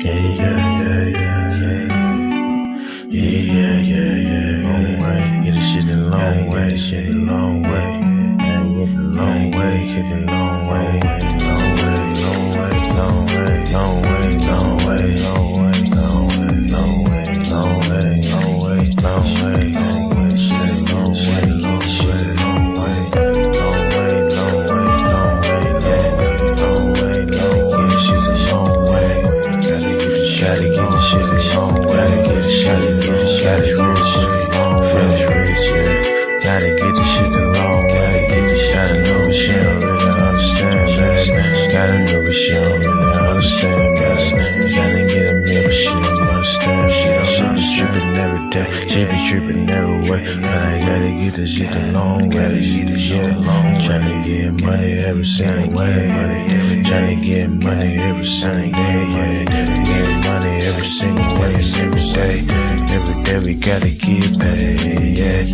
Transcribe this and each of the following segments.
Long way, get this shit a long way, shit a long way. Long way, hit it long way, long way, long way, long way, long way, long way, long way, long way, long way, long way, long way, long way, long way, shit long way, long shit long way, long way, long way, long way, long way, long way, shit a long way. Gotta get the shit a long way, gotta get the shit a long way, gotta get the shit a long way. Gotta know what she don't really understand, man. Gotta know what she don't really understand, man. Gotta get a meal, but she don't understand. She be tripping every day, she be tripping every way. But I gotta get this shit a long way, yeah. Tryna get money every single way, tryna get money every single day, yeah. Get money every single way, every day. Every day we gotta get paid, yeah.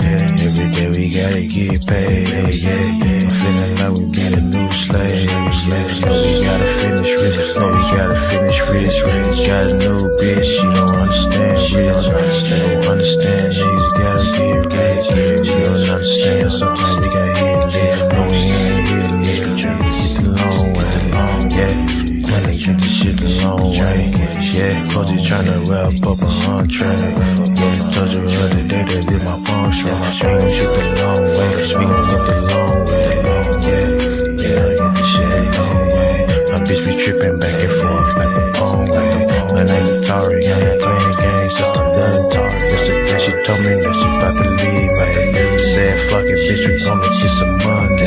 Every day we gotta get paid, yeah. I'm feeling like we be the new slaves. No, we gotta finish rich. No, we gotta finish rich. Got a new bitch, she don't understand rich. She don't understand niggas gotta get rich. She don't understand, sometimes we gotta hit lit. No, we ain't hit lit. Tryna get the long way, yeah. Tryna get the shit the long way, yeah. Coach is tryna wrap up a entree, yeah. Told you the other day that did my phone strong. We gon' shoot the long way, we gon' get the long way, yeah. Yeah, get the shit the long way. My bitch be trippin' back and forth like a phone way. My name is Tari, I'm playing games, so I'm done Tari. Yesterday she told me that she bout to leave, man. Said fuck it, bitch, we gonna get some money.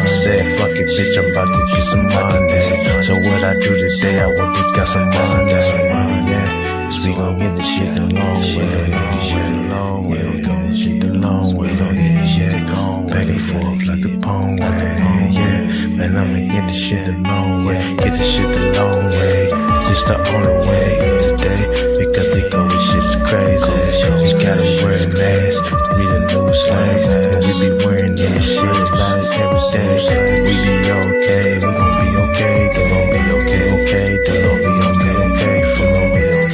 Said fuck it, bitch, I'm about to get some money. So what I do today, I want to get some money, yeah. Cause we gon' get the shit the long way, long way, we gon' get the shit the long way, yeah. Back and forth like the pong way, yeah. Man, I'ma get the shit the long way, get the shit the long way. Just the only way today, because they go with shit's crazy. We gotta wear a mask, we the new slaves, and we be wearing this shit like every day. We be okay, we gon' be okay, they gon' be okay, okay, they gon' be okay, for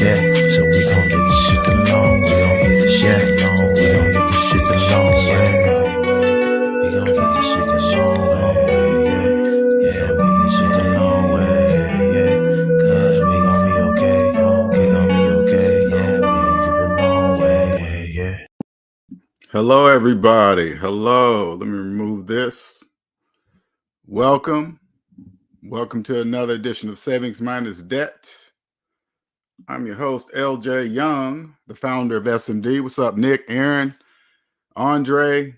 yeah. So we gon' get the shit the long way, we gon' get the shit long, we gon' get the shit the long way. We gon' get the shit the long way, yeah, yeah. We get shit the long way, yeah. Cause we gon' be okay, we gon' be okay, yeah. We gon' get the long way, yeah. Hello, everybody. Hello. Let me remove this. Welcome to another edition of Savings Minus Debt. I'm your host, LJ Young, the founder of SMD. What's up, Nick, Aaron, Andre?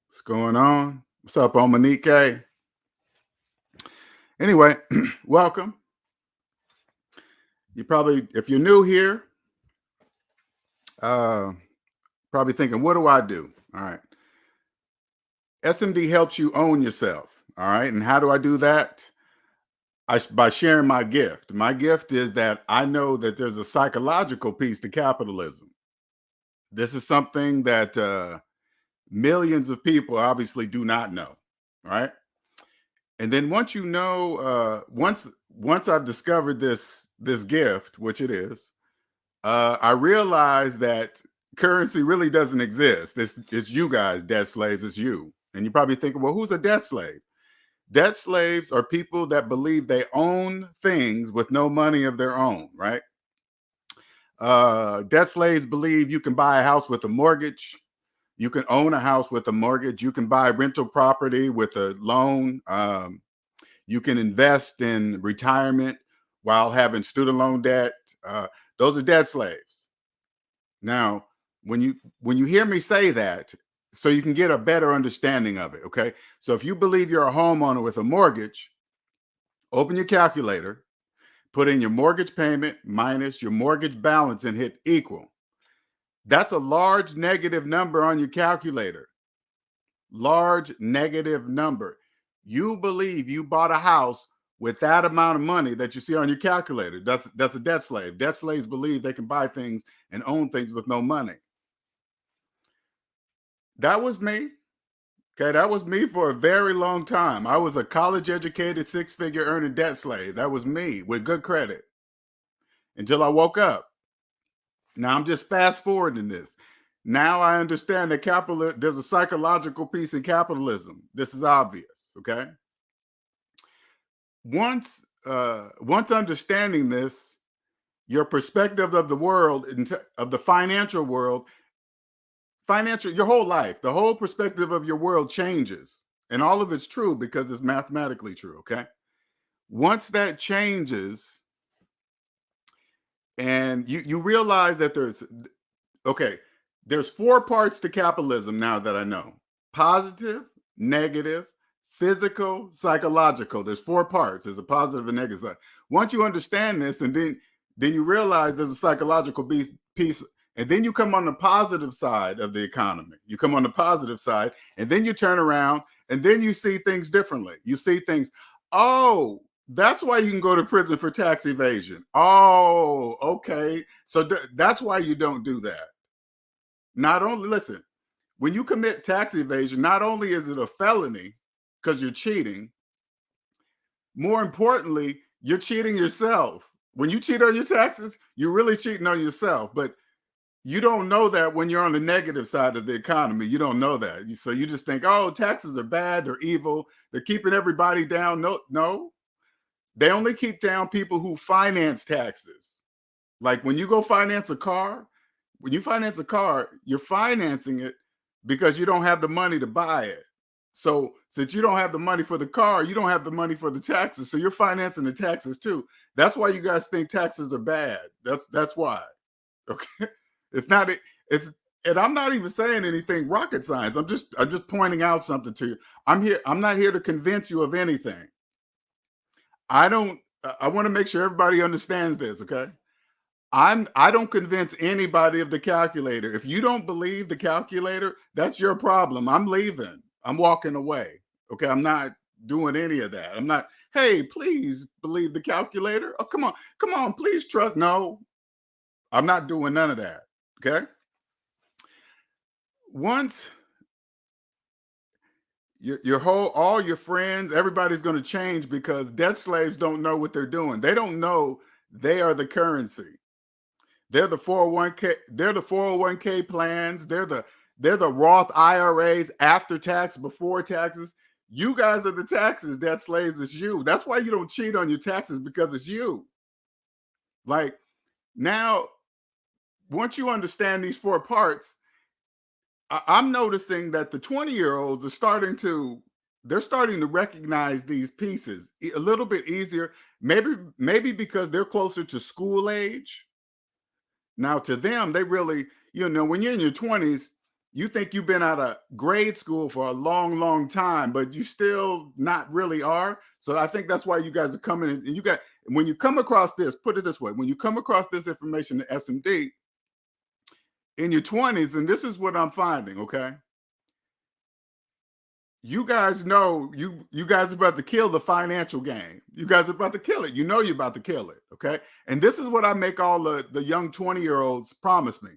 What's going on? What's up, Omanike? Anyway, welcome. You probably, if you're new here, probably thinking, what do I do? All right. SMD helps you own yourself. All right. And how do I do that? By sharing my gift. My gift is that I know that there's a psychological piece to capitalism. This is something that millions of people obviously do not know, right? And then once you know, once I've discovered this gift, which it is, I realized that currency really doesn't exist. It's you guys, debt slaves. It's you. And you're probably thinking, well, who's a debt slave? Debt slaves are people that believe they own things with no money of their own, right? Debt slaves believe you can buy a house with a mortgage. You can own a house with a mortgage. You can buy rental property with a loan. You can invest in retirement while having student loan debt. Those are debt slaves. Now, when you hear me say that, so you can get a better understanding of it, okay? So if you believe you're a homeowner with a mortgage, open your calculator, put in your mortgage payment minus your mortgage balance and hit equal. That's a large negative number on your calculator. Large negative number. You believe you bought a house with that amount of money that you see on your calculator. That's a debt slave. Debt slaves believe they can buy things and own things with no money. That was me. Okay, that was me for a very long time. I was a college-educated, six-figure earning debt slave. That was me with good credit. until I woke up. Now I'm just fast forwarding this. Now I understand that there's a psychological piece in capitalism. This is obvious, okay? Once understanding this, your perspective of the world, of the financial world, your whole life, the whole perspective of your world changes. And all of it's true because it's mathematically true, okay? Once that changes, and you realize that there's 4 parts to capitalism now that I know: positive, negative, physical, psychological. There's 4 parts. There's a positive and negative side. Once you understand this, and then you realize there's a psychological piece, and then you come on the positive side of the economy. You come on the positive side, and then you turn around, and then you see things differently. You see things, oh, that's why you can go to prison for tax evasion. Oh, okay. So that's why you don't do that. Not only, listen, when you commit tax evasion, not only is it a felony because you're cheating, more importantly, you're cheating yourself. When you cheat on your taxes, you're really cheating on yourself. But you don't know that when you're on the negative side of the economy. You don't know that. So you just think, oh, taxes are bad. They're evil. They're keeping everybody down. No. They only keep down people who finance taxes. Like when you go finance a car, you're financing it because you don't have the money to buy it. So since you don't have the money for the car, you don't have the money for the taxes. So you're financing the taxes too. That's why you guys think taxes are bad. That's why. Okay. And I'm not even saying anything rocket science. I'm just pointing out something to you. I'm not here to convince you of anything. I want to make sure everybody understands this, okay? I don't convince anybody of the calculator. If you don't believe the calculator, that's your problem. I'm leaving. I'm walking away. Okay, I'm not doing any of that. I'm not, hey, please believe the calculator. Oh, come on, please trust. No, I'm not doing none of that. Okay? Once all your friends, everybody's going to change because debt slaves don't know what they're doing. They don't know they are the currency. They're the 401k. They're the 401k plans. They're the Roth IRAs after tax, before taxes. You guys are the taxes. Debt slaves is you. That's why you don't cheat on your taxes, because it's you. Like now, once you understand these 4 parts, I'm noticing that the 20-year-olds are starting to recognize these pieces a little bit easier. Maybe because they're closer to school age. Now, to them, they really, when you're in your 20s, you think you've been out of grade school for a long, long time, but you still not really are. So I think that's why you guys are coming in. And when you come across this, put it this way, when you come across this information to SMD in your 20s, and this is what I'm finding, okay? You guys know you guys are about to kill the financial game. You guys are about to kill it. You know you're about to kill it, okay? And this is what I make all the young 20-year-olds promise me.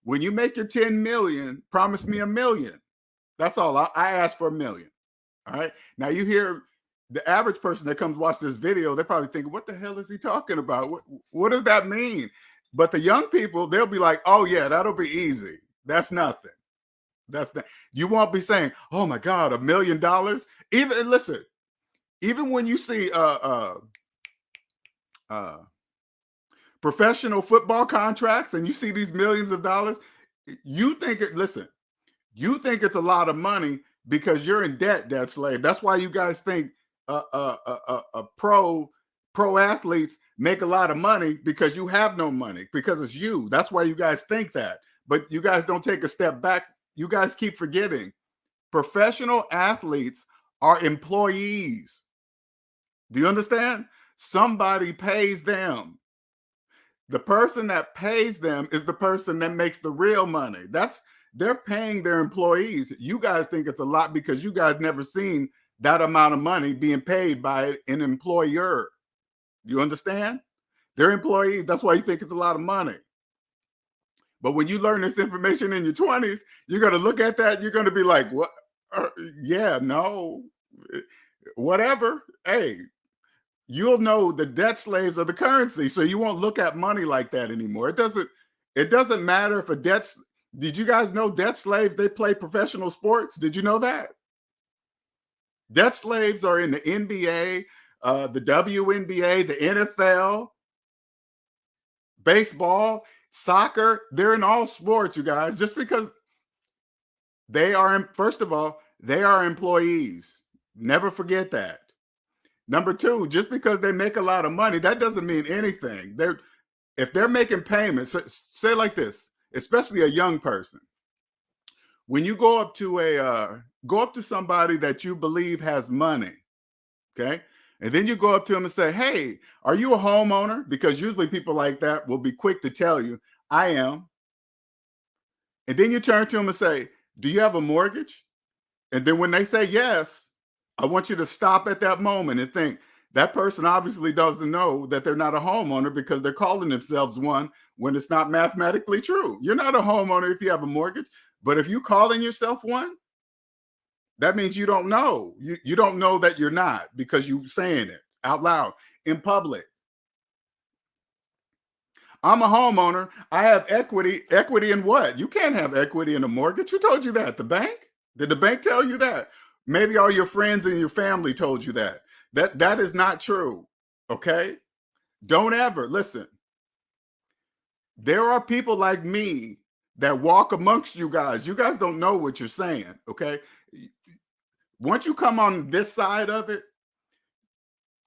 When you make your 10 million, promise me $1 million. That's all. I ask for $1 million. All right. Now you hear the average person that comes watch this video, they're probably thinking, what the hell is he talking about? What does that mean? But the young people, they'll be like, oh yeah, that'll be easy. That's nothing. You won't be saying, oh my God, $1 million. Even when you see professional football contracts and you see these millions of dollars, you think it's a lot of money because you're in debt slave. That's why you guys think pro athletes make a lot of money, because you have no money, because it's you. That's why you guys think that. But you guys don't take a step back. You guys keep forgetting professional athletes are employees. Do you understand? Somebody pays them. The person that pays them is the person that makes the real money. They're paying their employees. You guys think it's a lot because you guys never seen that amount of money being paid by an employer. You understand? They're employees. That's why you think it's a lot of money. But when you learn this information in your 20s, you're going to look at that. You're going to be like, what? Yeah, no, whatever. Hey, you'll know the debt slaves are the currency. So you won't look at money like that anymore. It doesn't matter if a did you guys know debt slaves, they play professional sports? Did you know that? Debt slaves are in the NBA, the WNBA, the NFL, baseball, soccer. They're in all sports, you guys, just because first of all, they are employees. Never forget that. Number two, just because they make a lot of money, that doesn't mean anything. If they're making payments, say like this, especially a young person, when you go up to somebody that you believe has money, okay, and then you go up to them and say, "Hey, are you a homeowner?" Because usually people like that will be quick to tell you, "I am." And then you turn to them and say, "Do you have a mortgage?" And then when they say yes, I want you to stop at that moment and think, that person obviously doesn't know that they're not a homeowner because they're calling themselves one when it's not mathematically true. You're not a homeowner if you have a mortgage, but if you're calling yourself one, that means you don't know. You don't know that you're not because you're saying it out loud in public. I'm a homeowner. I have equity. Equity in what? You can't have equity in a mortgage. Who told you that? The bank? Did the bank tell you that? Maybe all your friends and your family told you that. That is not true. Okay? Don't ever listen. There are people like me that walk amongst you guys. You guys don't know what you're saying. Okay? Once you come on this side of it,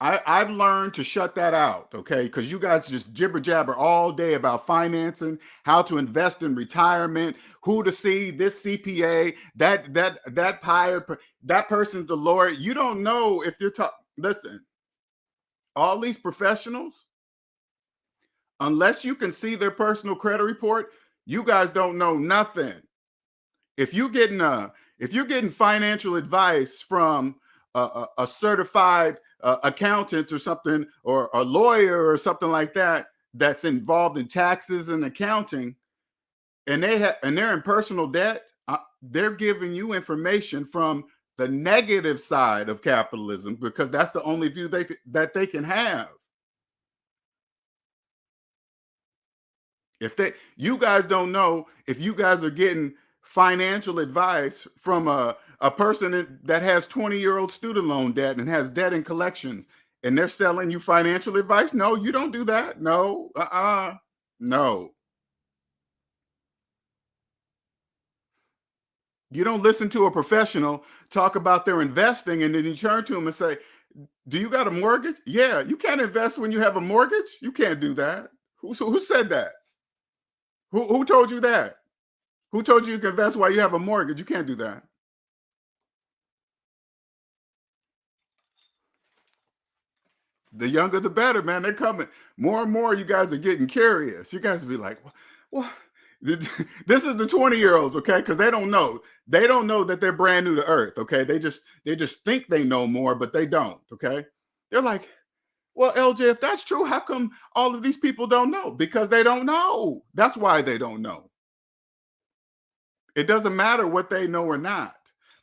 I've learned to shut that out, okay? Because you guys just jibber jabber all day about financing, how to invest in retirement, who to see, this CPA, that person's the lawyer. You don't know if you're talking. Listen, all these professionals, unless you can see their personal credit report, you guys don't know nothing. If you're getting financial advice from a certified accountant or something, or a lawyer or something like that, that's involved in taxes and accounting, and they're in personal debt, they're giving you information from the negative side of capitalism because that's the only view that they can have. You guys don't know if you guys are getting financial advice from a person that has 20-year-old student loan debt and has debt in collections, and they're selling you financial advice. No, you don't do that. No, no. You don't listen to a professional talk about their investing and then you turn to them and say, "Do you got a mortgage?" Yeah, you can't invest when you have a mortgage. You can't do that. Who said that? Who told you that? Who told you can invest while you have a mortgage? You can't do that. The younger, the better, man. They're coming. More and more, you guys are getting curious. You guys be like, "What?" This is the 20-year-olds, okay? Because they don't know. They don't know that they're brand new to Earth, okay? They just think they know more, but they don't, okay? They're like, "Well, LJ, if that's true, how come all of these people don't know?" Because they don't know. That's why they don't know. It doesn't matter what they know or not.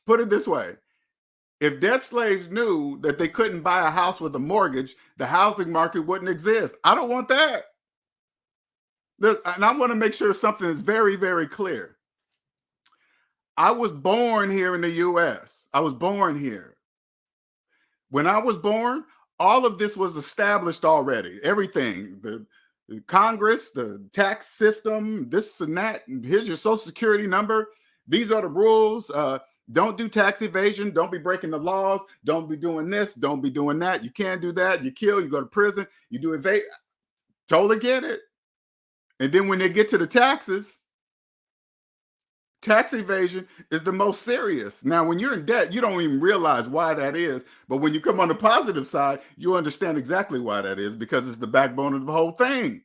Put it this way. If debt slaves knew that they couldn't buy a house with a mortgage, the housing market wouldn't exist. I don't want that. And I want to make sure something is very, very clear. I was born here in the US. I was born here. When I was born, all of this was established already. Everything, the Congress, the tax system, this and that. Here's your social security number. These are the rules. Don't do tax evasion. Don't be breaking the laws. Don't be doing this. Don't be doing that. You can't do that. You kill, you go to prison, you do evade. Totally get it. And then when they get to the taxes, tax evasion is the most serious. Now, when you're in debt, you don't even realize why that is. But when you come on the positive side, you understand exactly why that is because it's the backbone of the whole thing.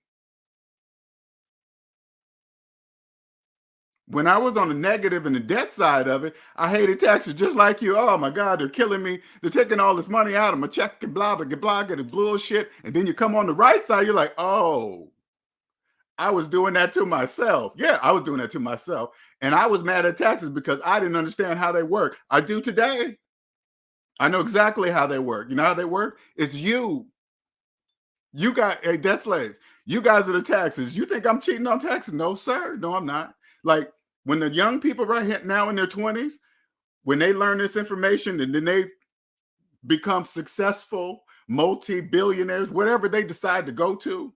When I was on the negative and the debt side of it, I hated taxes just like you. Oh my God, they're killing me. They're taking all this money out of my check and blah, blah, blah, blah, bullshit. And then you come on the right side, you're like, oh, I was doing that to myself. Yeah, I was doing that to myself. And I was mad at taxes because I didn't understand how they work. I do today. I know exactly how they work. You know how they work? It's you. You got debt slaves. You guys are the taxes. You think I'm cheating on taxes? No, sir. No, I'm not. Like when the young people right here now in their 20s, when they learn this information and then they become successful multi-billionaires, whatever they decide to go to,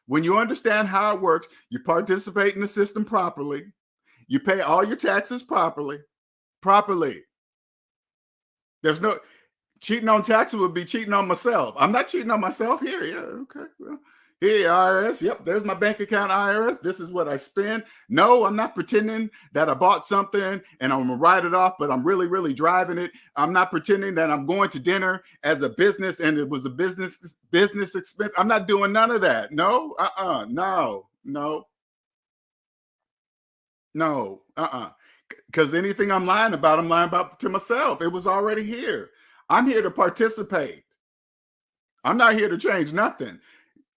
when you understand how it works, you participate in the system properly, you pay all your taxes properly. There's no cheating on taxes would be cheating on myself. I'm not cheating on myself here. Yeah, okay. Well, hey, IRS. Yep, there's my bank account, IRS. This is what I spend. No, I'm not pretending that I bought something and I'm gonna write it off, but I'm really, really driving it. I'm not pretending that I'm going to dinner as a business and it was a business expense. I'm not doing none of that. No, no, because anything I'm lying about to myself. It was already here. I'm here to participate. I'm not here to change nothing.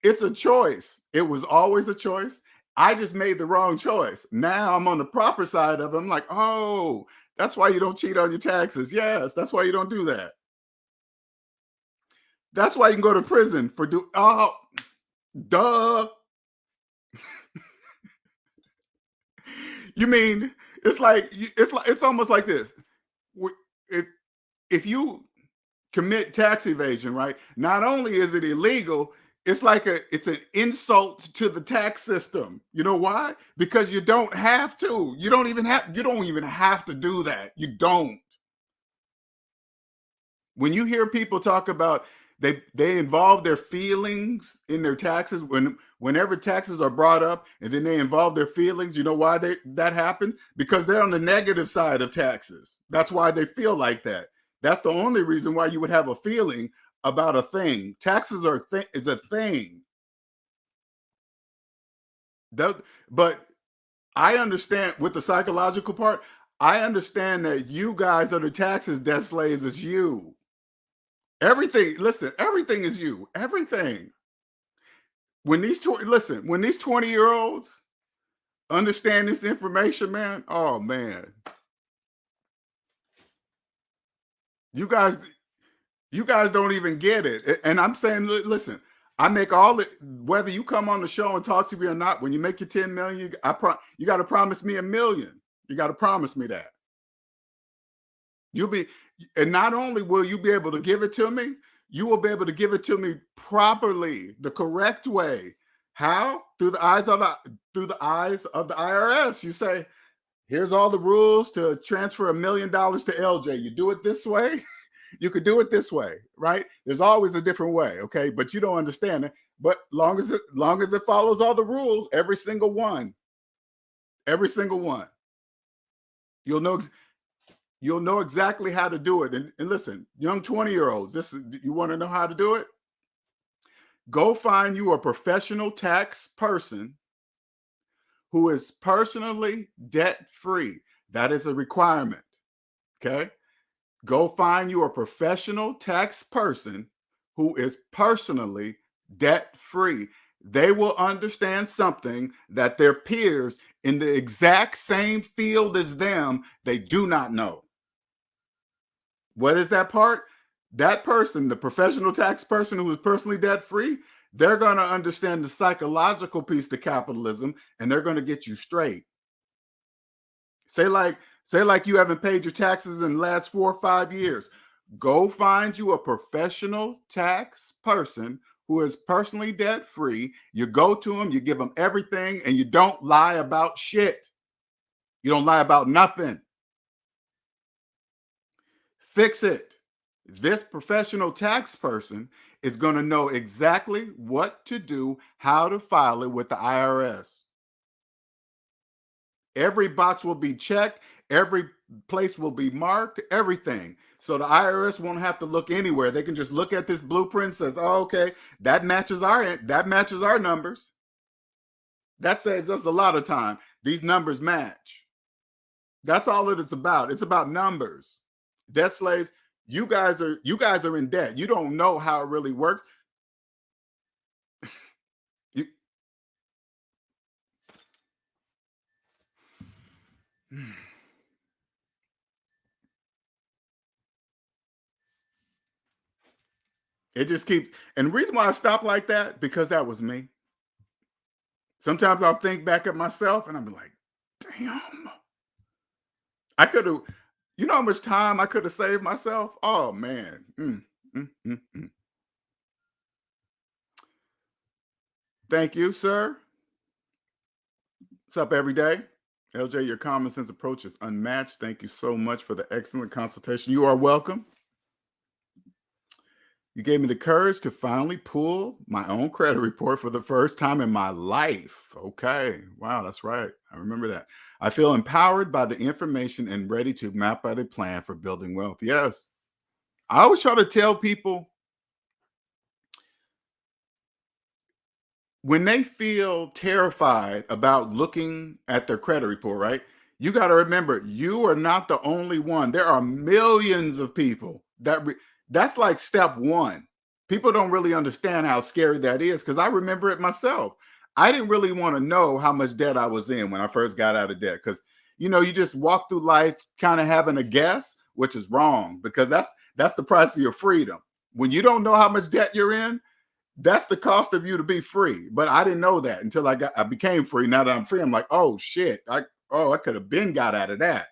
It's a choice. It was always a choice. I just made the wrong choice. Now I'm on the proper side of it. I'm like, oh, that's why you don't cheat on your taxes. Yes, that's why you don't do that. That's why you can go to prison for duh. You mean it's almost like this. If if you commit tax evasion, right? Not only is it illegal, it's an insult to the tax system. You know why? Because you don't have to. You don't even have to do that. You don't. When you hear people talk about they involve their feelings in their taxes whenever taxes are brought up and then they involve their feelings, you know why that happened? Because they're on the negative side of taxes. That's why they feel like that. That's the only reason why you would have a feeling about a thing. Taxes is a thing. But I understand with the psychological part, I understand that you guys are the taxes debt slaves is you. Everything, listen, everything is you. Everything. When these 20-year-olds understand this information, man, oh man. You guys don't even get it. And I'm saying, listen, I make all it, whether you come on the show and talk to me or not, when you make your 10 million, you got to promise me $1 million. You got to promise me that. And not only will you be able to give it to me, you will be able to give it to me properly, the correct way. How? Through the eyes of the IRS. You say, here's all the rules to transfer $1 million to LJ. You do it this way. You could do it this way, right? There's always a different way, okay? But you don't understand it. But long as it follows all the rules, every single one, you'll know exactly how to do it. And listen, young 20-year-olds, you want to know how to do it? Go find you a professional tax person who is personally debt-free. That is a requirement, okay? Go find you a professional tax person who is personally debt-free. They will understand something that their peers in the exact same field as them, they do not know. What is that part? That person, the professional tax person who is personally debt-free, they're going to understand the psychological piece to capitalism, and they're going to get you straight. Say like you haven't paid your taxes in the last 4 or 5 years. Go find you a professional tax person who is personally debt-free. You go to them, you give them everything, and you don't lie about shit. You don't lie about nothing. Fix it. This professional tax person is going to know exactly what to do, how to file it with the IRS. Every box will be checked. Every place will be marked, everything. So the IRS won't have to look anywhere. They can just look at this blueprint and says, oh, okay, that matches our numbers. That saves us a lot of time. These numbers match. That's all that it's about. It's about numbers. Debt slaves, you guys are in debt. You don't know how it really works. You, It just keeps, and the reason why I stopped like that, because that was me. Sometimes I'll think back at myself and I'll be like, damn, I could have, you know how much time I could have saved myself? Oh man. Thank you, sir. What's up, every day? LJ, your common sense approach is unmatched. Thank you so much for the excellent consultation. You are welcome. You gave me the courage to finally pull my own credit report for the first time in my life. Okay. Wow, that's right. I remember that. I feel empowered by the information and ready to map out a plan for building wealth. Yes. I always try to tell people, when they feel terrified about looking at their credit report, right? You got to remember, you are not the only one. There are millions of people that's like step one. People don't really understand how scary that is, because I remember it myself. I didn't really want to know how much debt I was in when I first got out of debt, because you just walk through life kind of having a guess, which is wrong, because that's the price of your freedom. When you don't know how much debt you're in, that's the cost of you to be free. But I didn't know that until I became free. Now that I'm free, I'm like, oh shit, I could have been got out of that.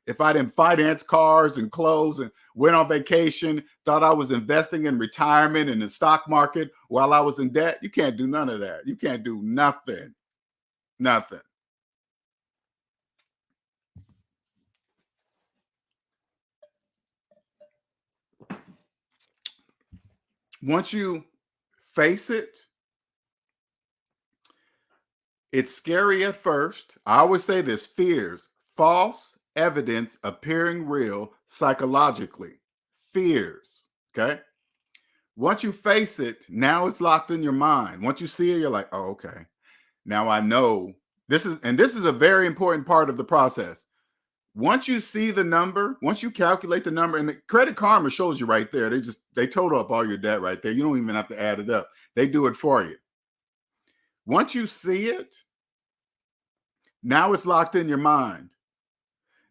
If I didn't finance cars and clothes and went on vacation, thought I was investing in retirement and the stock market while I was in debt, you can't do none of that. You can't do nothing. Nothing. Once you face it, it's scary at first. I always say this: fears, false evidence appearing real psychologically. Fears. Okay. Once you face it, now it's locked in your mind. Once you see it, you're like, oh, okay. Now I know this is a very important part of the process. Once you see the number, once you calculate the number, and the Credit Karma shows you right there, they total up all your debt right there. You don't even have to add it up. They do it for you. Once you see it, now it's locked in your mind.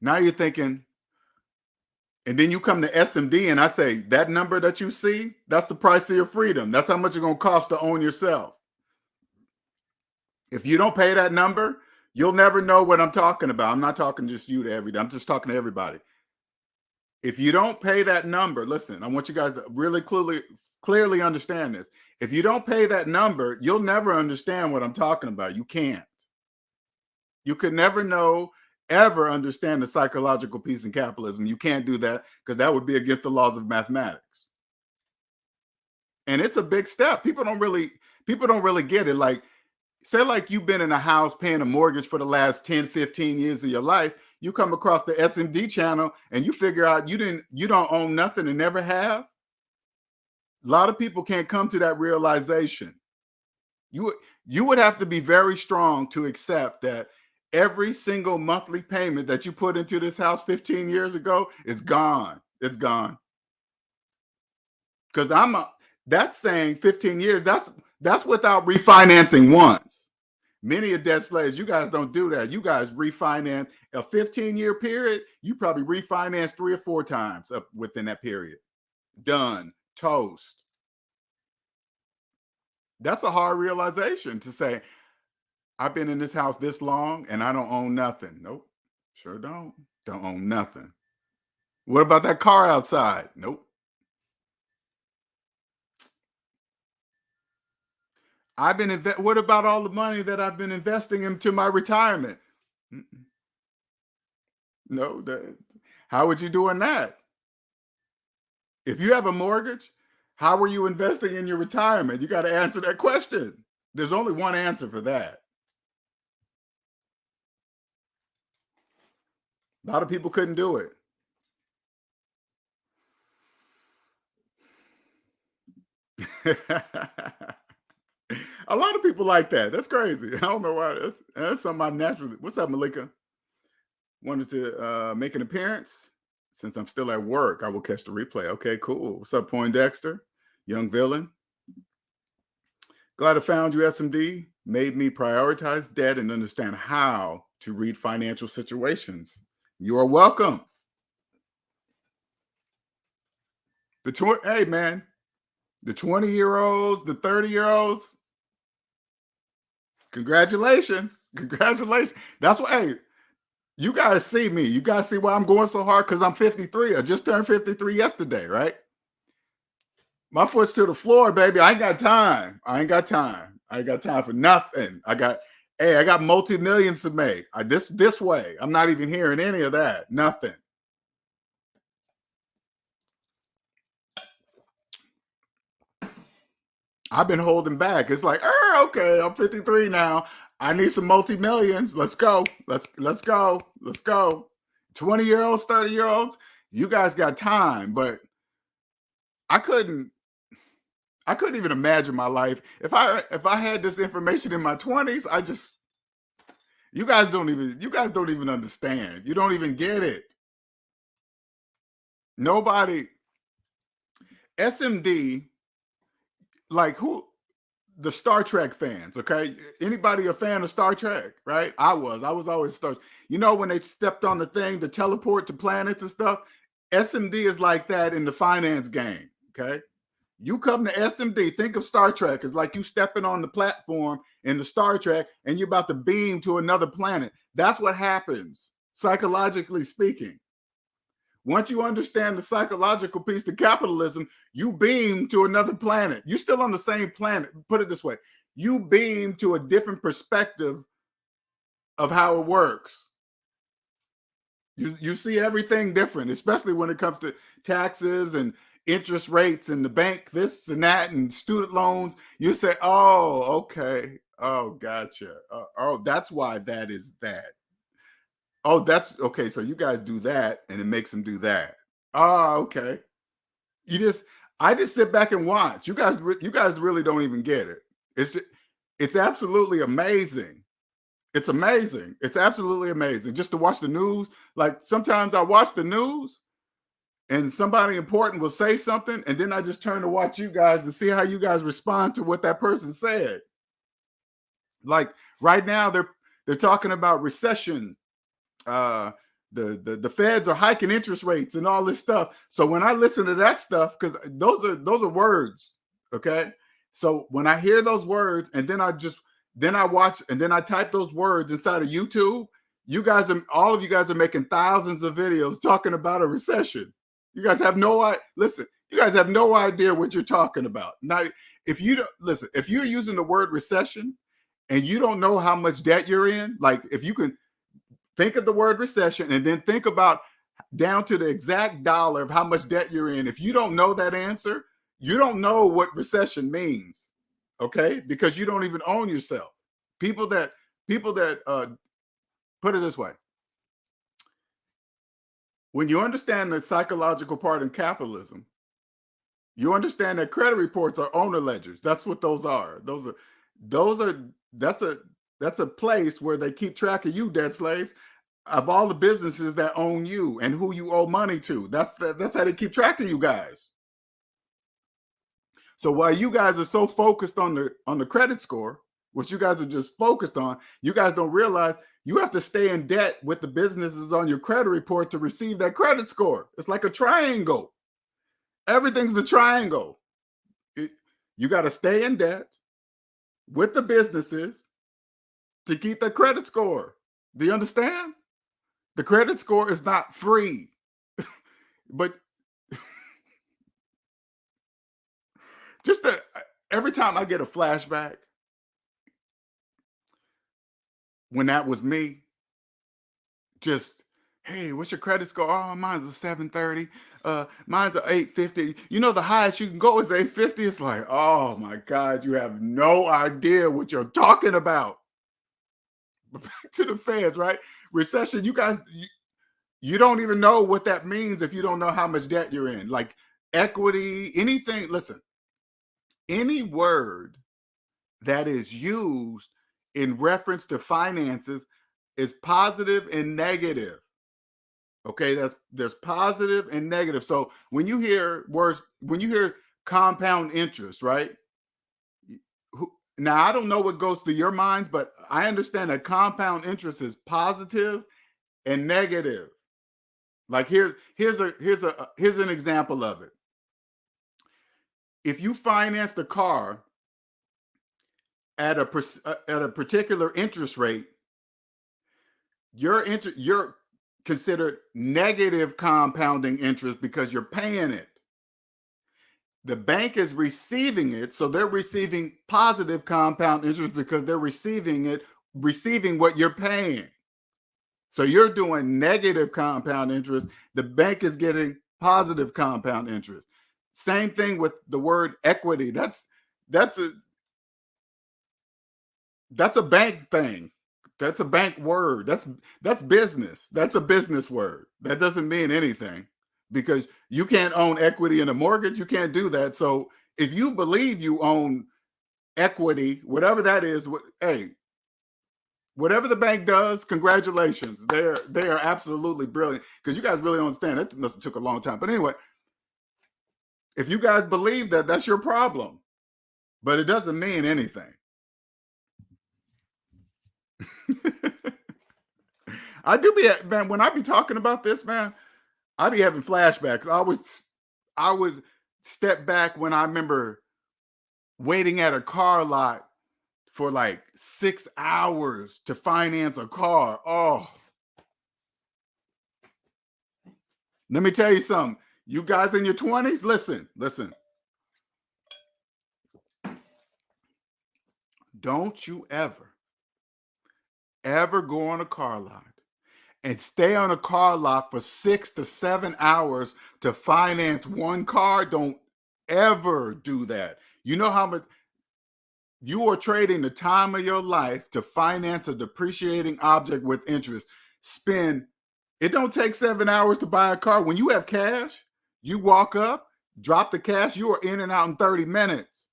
Now you're thinking, and then you come to SMD and I say, that number that you see, that's the price of your freedom. That's how much it's going to cost to own yourself. If you don't pay that number, you'll never know what I'm talking about. I'm not talking just you to everybody. I'm just talking to everybody. If you don't pay that number, listen, I want you guys to really clearly understand this. If you don't pay that number, you'll never understand what I'm talking about. You can't. You could never ever understand the psychological piece in capitalism. You can't do that, because that would be against the laws of mathematics. And it's a big step. People don't really get it. Like, say like you've been in a house paying a mortgage for the last 10, 15 years of your life. You come across the SMD channel and you figure out you don't own nothing and never have. A lot of people can't come to that realization. You would have to be very strong to accept that every single monthly payment that you put into this house 15 years ago is gone. It's gone. Because that's saying 15 years, that's without refinancing once. Many of debt slaves, you guys don't do that. You guys refinance a 15-year period. You probably refinance 3 or 4 times up within that period. Done. Toast. That's a hard realization to say, I've been in this house this long and I don't own nothing. Nope. Sure don't. Don't own nothing. What about that car outside? Nope. What about all the money that I've been investing into my retirement? No. How would you doing that? If you have a mortgage, how are you investing in your retirement? You got to answer that question. There's only one answer for that. A lot of people couldn't do it. A lot of people like that. That's crazy. I don't know why. That's something I naturally. What's up, Malika? Wanted to make an appearance. Since I'm still at work, I will catch the replay. Okay, cool. What's up, Poindexter? Young villain. Glad I found you, SMD. Made me prioritize debt and understand how to read financial situations. You are welcome. Hey, man. The 20-year-olds, the 30-year-olds, congratulations. Congratulations. That's why, hey, you guys see me. You guys see why I'm going so hard? Because I'm 53. I just turned 53 yesterday, right? My foot's to the floor, baby. I ain't got time. I ain't got time. I ain't got time for nothing. I got multi-millions to make. This way. I'm not even hearing any of that. Nothing. I've been holding back. It's like, okay, I'm 53 now. I need some multi-millions. Let's go. Let's go. Let's go. 20-year-olds, 30-year-olds, you guys got time, but I couldn't even imagine my life if I had this information in my 20s. You guys don't even understand. You don't even get it. Nobody. SMD, like who? The Star Trek fans, okay? Anybody a fan of Star Trek, right? I was always Star. You know, when they stepped on the thing to teleport to planets and stuff, SMD is like that in the finance game, okay? You come to SMD, think of Star Trek as like you stepping on the platform in the Star Trek and you're about to beam to another planet. That's what happens, psychologically speaking. Once you understand the psychological piece to capitalism, you beam to another planet. You're still on the same planet. Put it this way. You beam to a different perspective of how it works. You see everything different, especially when it comes to taxes and interest rates and the bank, this and that, and student loans. You say, oh, okay. Oh, gotcha. Oh, that's why that is that. Oh, that's okay. So you guys do that and it makes them do that. Oh, okay. I just sit back and watch. You guys really don't even get it. It's absolutely amazing. It's amazing. It's absolutely amazing just to watch the news. Like sometimes I watch the news and somebody important will say something, and then I just turn to watch you guys to see how you guys respond to what that person said. Like right now, they're talking about recession. The feds are hiking interest rates and all this stuff. So when I listen to that stuff, because those are words, okay? So when I hear those words and then I watch and then I type those words inside of YouTube, all of you guys are making thousands of videos talking about a recession. You guys have no idea. Listen, you guys have no idea what you're talking about. Now, if you're using the word recession and you don't know how much debt you're in, like if you can think of the word recession and then think about down to the exact dollar of how much debt you're in. If you don't know that answer, you don't know what recession means, okay? Because you don't even own yourself. People that put it this way. When you understand the psychological part in capitalism, you understand that credit reports are owner ledgers. That's what those are. That's a place where they keep track of you, debt slaves, of all the businesses that own you and who you owe money to. That's how they keep track of you guys. So while you guys are so focused on the credit score, which you guys are just focused on, you guys don't realize you have to stay in debt with the businesses on your credit report to receive that credit score. It's like a triangle. Everything's the triangle. You got to stay in debt with the businesses to keep the credit score. Do you understand? The credit score is not free. But every time I get a flashback when that was me, just, hey, what's your credit score? Oh, mine's a 730. Mine's a 850. You know, the highest you can go is 850. It's like, oh my God, you have no idea what you're talking about. To the feds, right? Recession, you guys, you don't even know what that means if you don't know how much debt you're in. Like equity, anything. Listen, any word that is used in reference to finances is positive and negative. Okay, there's positive and negative. So when you hear compound interest, right? Now I don't know what goes through your minds, but I understand that compound interest is positive and negative. Like here's an example of it. if you finance the car at a particular interest rate, you're considered negative compounding interest because you're paying it. The bank is receiving it, so they're receiving positive compound interest because they're receiving what you're paying. So you're doing negative compound interest. The bank is getting positive compound interest. Same thing with the word equity. That's a bank thing. That's a bank word. That's business. That's a business word. That doesn't mean anything because you can't own equity in a mortgage. You can't do that. So if you believe you own equity, whatever that is, hey, whatever the bank does, congratulations. They are absolutely brilliant because you guys really don't understand. That must have took a long time. But anyway, if you guys believe that, that's your problem. But it doesn't mean anything. I do be, man, when I be talking about this, man, I be having flashbacks. I was step back when I remember waiting at a car lot for like 6 hours to finance a car. Oh, let me tell you something. You guys in your 20s, listen. Don't you ever go on a car lot and stay on a car lot for 6 to 7 hours to finance one car. Don't ever do that. You know how much you are trading the time of your life to finance a depreciating object with interest. It don't take 7 hours to buy a car. When you have cash, you walk up, drop the cash, you are in and out in 30 minutes.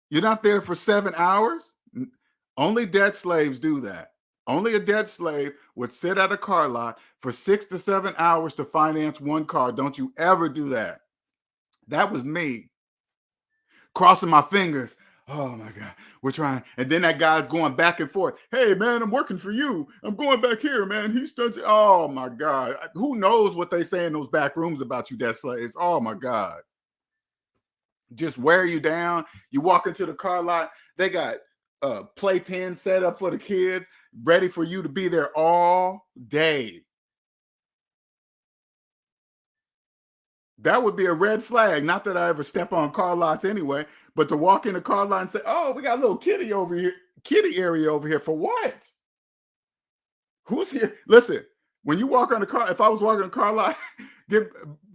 You're not there for 7 hours. Only debt slaves do that. Only a debt slave would sit at a car lot for 6 to 7 hours to finance one car. Don't you ever do that. That was me. Crossing my fingers. Oh my God, we're trying. And then that guy's going back and forth. Hey man, I'm working for you. I'm going back here, man. He's done. Oh my God. Who knows what they say in those back rooms about you, debt slaves? Oh my God. Just wear you down. You walk into the car lot. They got playpen set up for the kids, ready for you to be there all day. That would be a red flag. Not that I ever step on car lots anyway, but to walk in a car lot and say, "Oh, we got a little kitty area over here for what? Who's here?" Listen, when you walk on a car, if I was walking a car lot,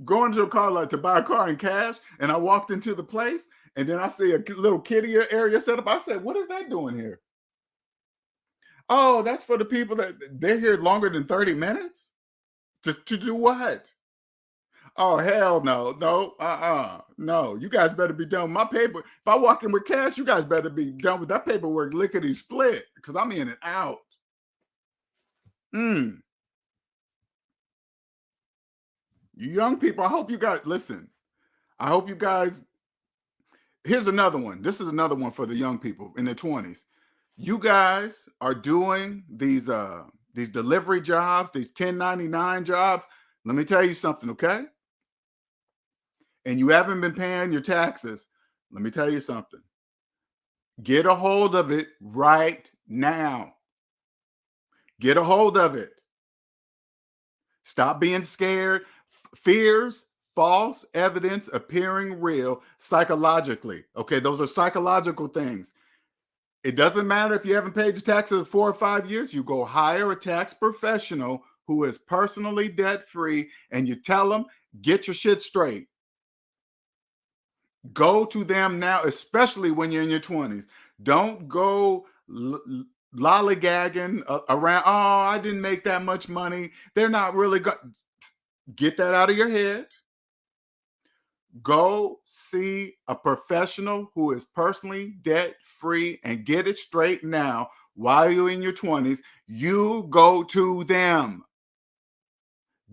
going to a car lot to buy a car in cash, and I walked into the place, and then I see a little kitty area set up, I said, "What is that doing here?" Oh, that's for the people that they're here longer than 30 minutes to do what? Oh, hell no. No, you guys better be done with my paper. If I walk in with cash, you guys better be done with that paperwork lickety split because I'm in and out. You young people, I hope you guys listen. I hope you guys. Here's another one. This is another one for the young people in their 20s. You guys are doing these delivery jobs, these 1099 jobs. Let me tell you something, okay? And you haven't been paying your taxes. Let me tell you something. Get a hold of it right now. Get a hold of it. Stop being scared. Fears, false evidence appearing real psychologically. Okay, those are psychological things. It doesn't matter if you haven't paid your taxes in 4 or 5 years. You go hire a tax professional who is personally debt-free and you tell them, get your shit straight. Go to them now, especially when you're in your 20s. Don't go lollygagging around. Oh, I didn't make that much money. They're not really going. Get that out of your head. Go see a professional who is personally debt-free and get it straight now while you're in your 20s. You go to them.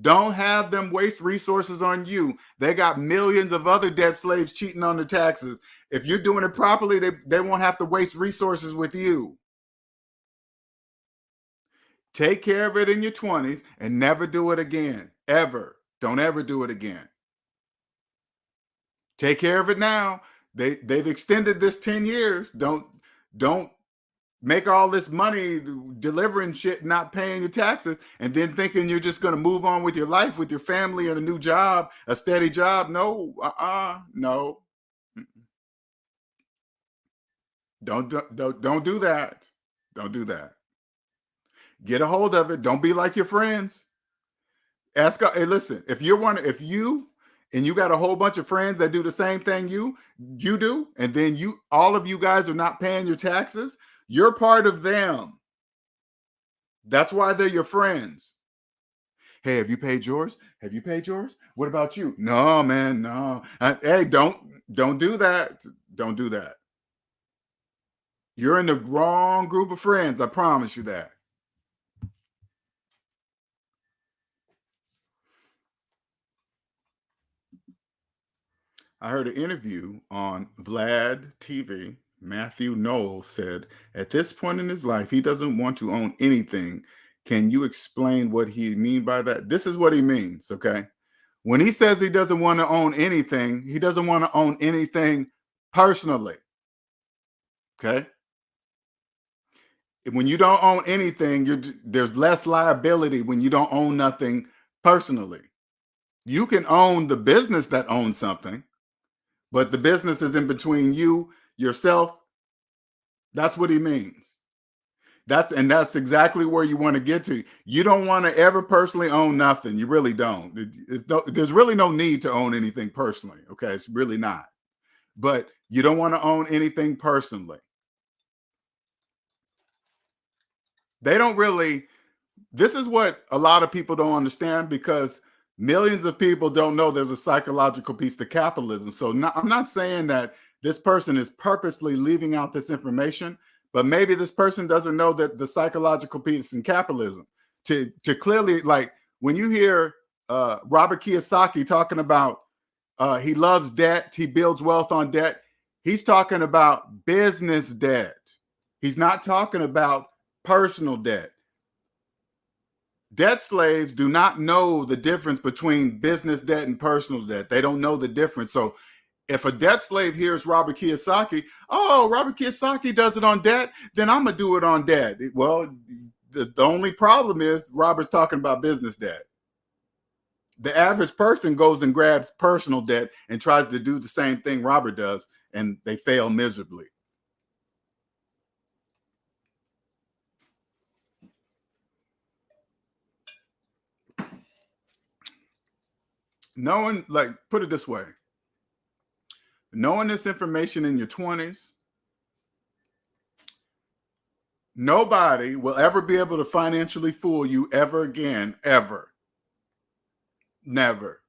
Don't have them waste resources on you. They got millions of other debt slaves cheating on their taxes. If you're doing it properly, they won't have to waste resources with you. Take care of it in your 20s and never do it again. Ever. Don't ever do it again. Take care of it now. They've extended this 10 years. Don't make all this money delivering shit, not paying your taxes, and then thinking you're just going to move on with your life, with your family, and a new job, a steady job. No, no. Don't do that. Don't do that. Get a hold of it. Don't be like your friends. Ask, hey, listen, if you and you got a whole bunch of friends that do the same thing you do, and then all of you guys are not paying your taxes, you're part of them. That's why they're your friends. Hey, have you paid yours? Have you paid yours? What about you? No, man, no. Hey, don't do that. Don't do that. You're in the wrong group of friends. I promise you that. I heard an interview on Vlad TV. Matthew Knowles said, at this point in his life, he doesn't want to own anything. Can you explain what he mean by that? This is what he means, okay? When he says he doesn't want to own anything, he doesn't want to own anything personally, okay? When you don't own anything, there's less liability when you don't own nothing personally. You can own the business that owns something, but the business is in between you, yourself. That's what he means. That's exactly where you want to get to. You don't want to ever personally own nothing. You really don't. There's really no need to own anything personally. Okay, it's really not. But you don't want to own anything personally. They don't really. This is what a lot of people don't understand, because millions of people don't know there's a psychological piece to capitalism. So I'm not saying that this person is purposely leaving out this information, but maybe this person doesn't know that the psychological piece in capitalism to clearly, like when you hear Robert Kiyosaki talking about he loves debt, he builds wealth on debt, he's talking about business debt. He's not talking about personal debt. Debt slaves do not know the difference between business debt and personal debt. They don't know the difference. So if a debt slave hears Robert Kiyosaki, oh, Robert Kiyosaki does it on debt, then I'm going to do it on debt. Well, the only problem is Robert's talking about business debt. The average person goes and grabs personal debt and tries to do the same thing Robert does, and they fail miserably. Knowing, like, put it this way, knowing this information in your 20s, nobody will ever be able to financially fool you ever again, ever. Never.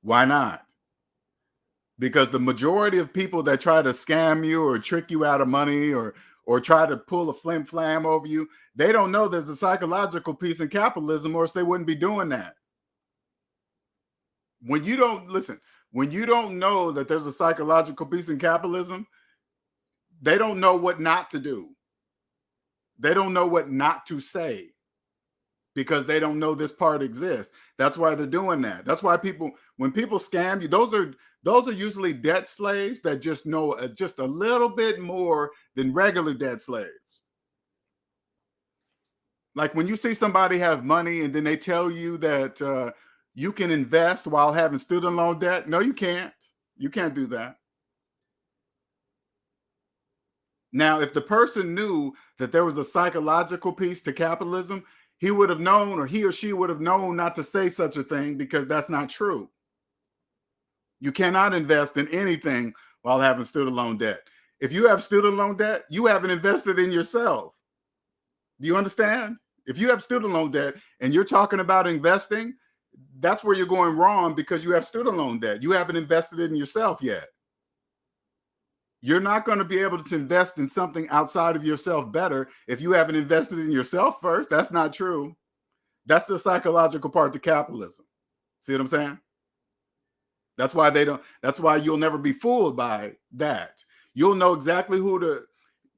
Why not? Because the majority of people that try to scam you or trick you out of money or try to pull a flim flam over you, they don't know there's a psychological piece in capitalism, or else they wouldn't be doing that. When you don't know that there's a psychological piece in capitalism, they don't know what not to do. They don't know what not to say, because they don't know this part exists. That's why they're doing that. That's why when people scam you, those are usually debt slaves that just know just a little bit more than regular debt slaves. Like when you see somebody have money and then they tell you that you can invest while having student loan debt. No, you can't. You can't do that. Now, if the person knew that there was a psychological piece to capitalism, he would have known, or he or she would have known not to say such a thing, because that's not true. You cannot invest in anything while having student loan debt. If you have student loan debt, you haven't invested in yourself. Do you understand? If you have student loan debt and you're talking about investing, that's where you're going wrong, because you have student loan debt. You haven't invested in yourself yet. You're not going to be able to invest in something outside of yourself better if you haven't invested in yourself first. That's not true. That's the psychological part to capitalism. See what I'm saying? That's why you'll never be fooled by that. You'll know exactly who to,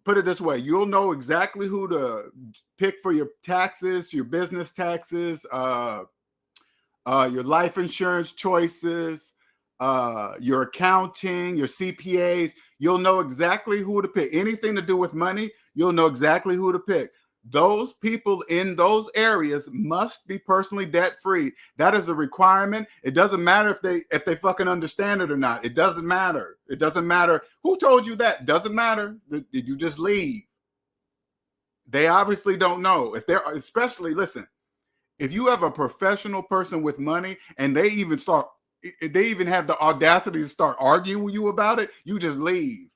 put it this way, you'll know exactly who to pick for your taxes, your business taxes, your life insurance choices, your accounting, your CPAs. You'll know exactly who to pick. Anything to do with money, you'll know exactly who to pick. Those people in those areas must be personally debt free. That is a requirement. It doesn't matter if they fucking understand it or not. It doesn't matter. It doesn't matter who told you that. It doesn't matter. You just leave. They obviously don't know. If they're especially listen, if you have a professional person with money and they even have the audacity to start arguing with you about it, you just leave.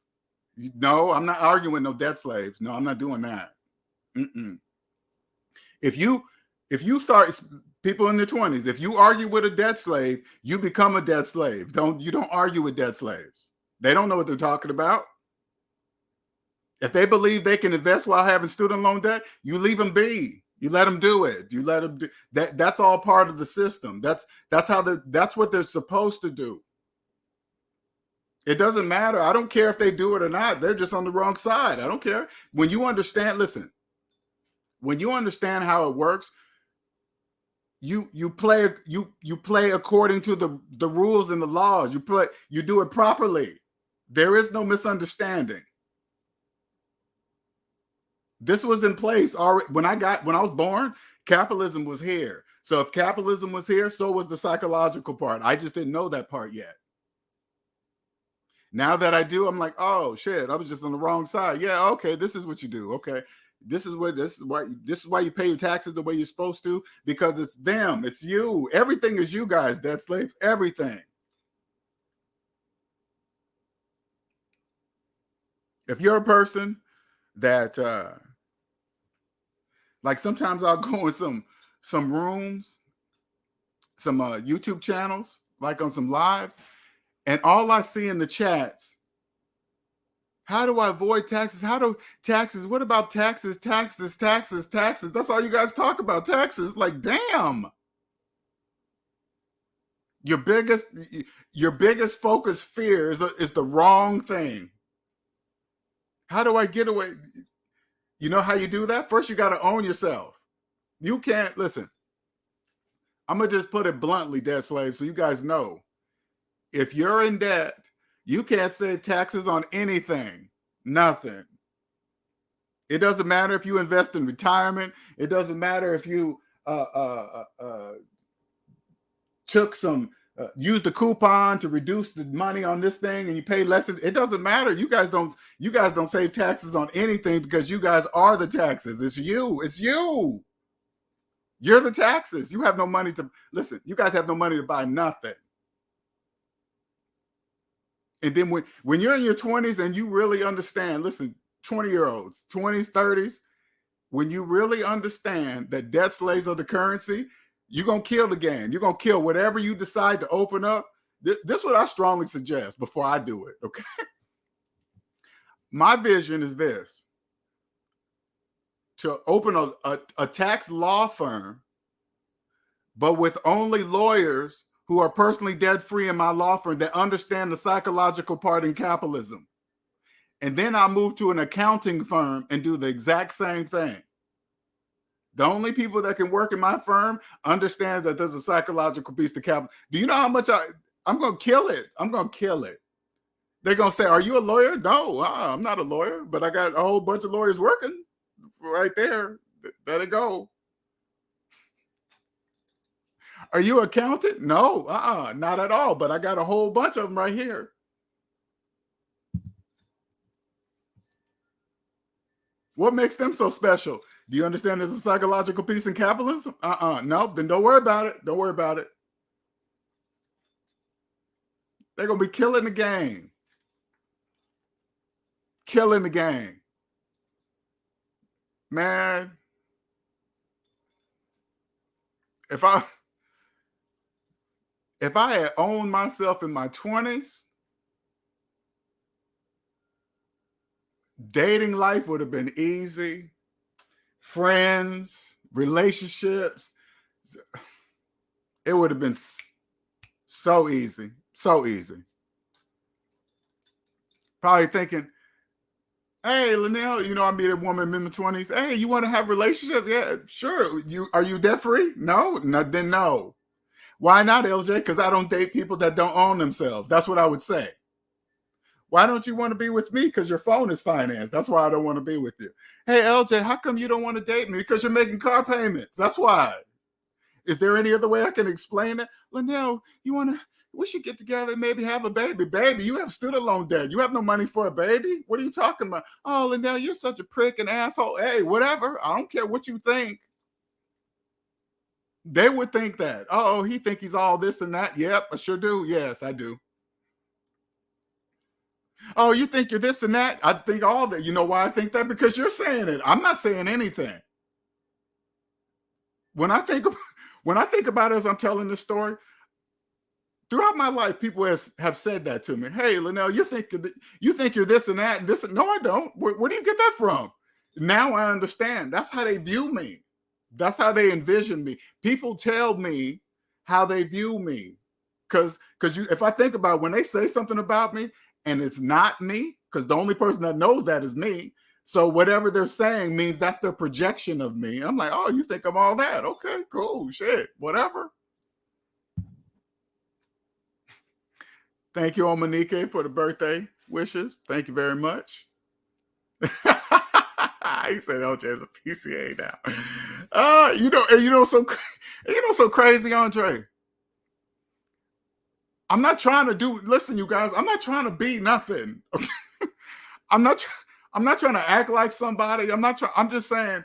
No, I'm not arguing with no debt slaves. No, I'm not doing that. Mm-mm. If you start people in their 20s, if you argue with a debt slave, you become a debt slave. You don't argue with debt slaves. They don't know what they're talking about. If they believe they can invest while having student loan debt, you leave them be. You let them do it. You let them do that. That's all part of the system. That's what they're supposed to do. It doesn't matter. I don't care if they do it or not. They're just on the wrong side. I don't care. When you understand, listen. When you understand how it works, you play according to the rules and the laws. You do it properly. There is no misunderstanding. This was in place already when I was born. Capitalism was here. So if capitalism was here, so was the psychological part. I just didn't know that part yet. Now that I do, I'm like, oh shit, I was just on the wrong side. Yeah, okay, this is what you do. Okay. This is why you pay your taxes the way you're supposed to, because it's them, it's you. Everything is you guys, debt slaves, everything. If you're a person that like sometimes I'll go in some rooms, some YouTube channels, like on some lives, and all I see in the chats, how do I avoid taxes? What about taxes? Taxes. That's all you guys talk about, taxes. Like, damn. Your biggest focus fear is the wrong thing. How do I get away? You know how you do that? First, you got to own yourself. You can't, listen, I'm going to just put it bluntly, debt slave, so you guys know. If you're in debt, you can't save taxes on anything. Nothing. It doesn't matter if you invest in retirement. It doesn't matter if you used a coupon to reduce the money on this thing and you pay less. It doesn't matter. You guys don't save taxes on anything because you guys are the taxes. It's you. You're the taxes. You have no money to listen. You guys have no money to buy nothing. And then when you're in your 20s and you really understand, listen, 20-year-olds, 20s, 30s, when you really understand that debt slaves are the currency, you're going to kill the game. You're going to kill whatever you decide to open up. This is what I strongly suggest before I do it, okay? My vision is this: to open a tax law firm, but with only lawyers who are personally debt-free in my law firm that understand the psychological part in capitalism. And then I'll move to an accounting firm and do the exact same thing. The only people that can work in my firm understands that there's a psychological piece to capital. Do you know how much I'm going to kill it? I'm going to kill it. They're going to say, are you a lawyer? No, I'm not a lawyer, but I got a whole bunch of lawyers working right there. There they go. Are you an accountant? No, not at all. But I got a whole bunch of them right here. What makes them so special? Do you understand there's a psychological piece in capitalism? No, then don't worry about it. Don't worry about it. They're going to be killing the game. Killing the game. Man, if I had owned myself in my 20s, dating life would have been easy. Friends, relationships, it would have been so easy. So easy. Probably thinking, hey, Linnell, I meet a woman in my 20s. Hey, you want to have a relationship? Yeah, sure. Are you debt free? No, then no. Why not, LJ? Because I don't date people that don't own themselves. That's what I would say. Why don't you want to be with me? Because your phone is financed. That's why I don't want to be with you. Hey, LJ, how come you don't want to date me? Because you're making car payments. That's why. Is there any other way I can explain it? Linnell, we should get together and maybe have a baby. Baby, you have student loan debt. You have no money for a baby. What are you talking about? Oh, Linnell, you're such a prick and asshole. Hey, whatever. I don't care what you think. They would think that. Oh, he think he's all this and that. Yep, I sure do. Yes, I do. Oh, you think you're this and that? I think all that. You know why I think that? Because you're saying it. I'm not saying anything. When I think about it as I'm telling this story, throughout my life, people have said that to me. Hey, Linnell, you think you're this and that and this. No, I don't. Where do you get that from? Now I understand. That's how they view me. That's how they envision me. People tell me how they view me. Because if I think about when they say something about me and it's not me, because the only person that knows that is me. So whatever they're saying means that's their projection of me. I'm like, oh, you think I'm all that? Okay, cool, shit, whatever. Thank you, Omanike, for the birthday wishes. Thank you very much. He said LJ is a PCA now. So crazy, Andre. I'm not trying to listen, you guys, I'm not trying to be nothing. Okay? I'm not trying to act like somebody. I'm just saying,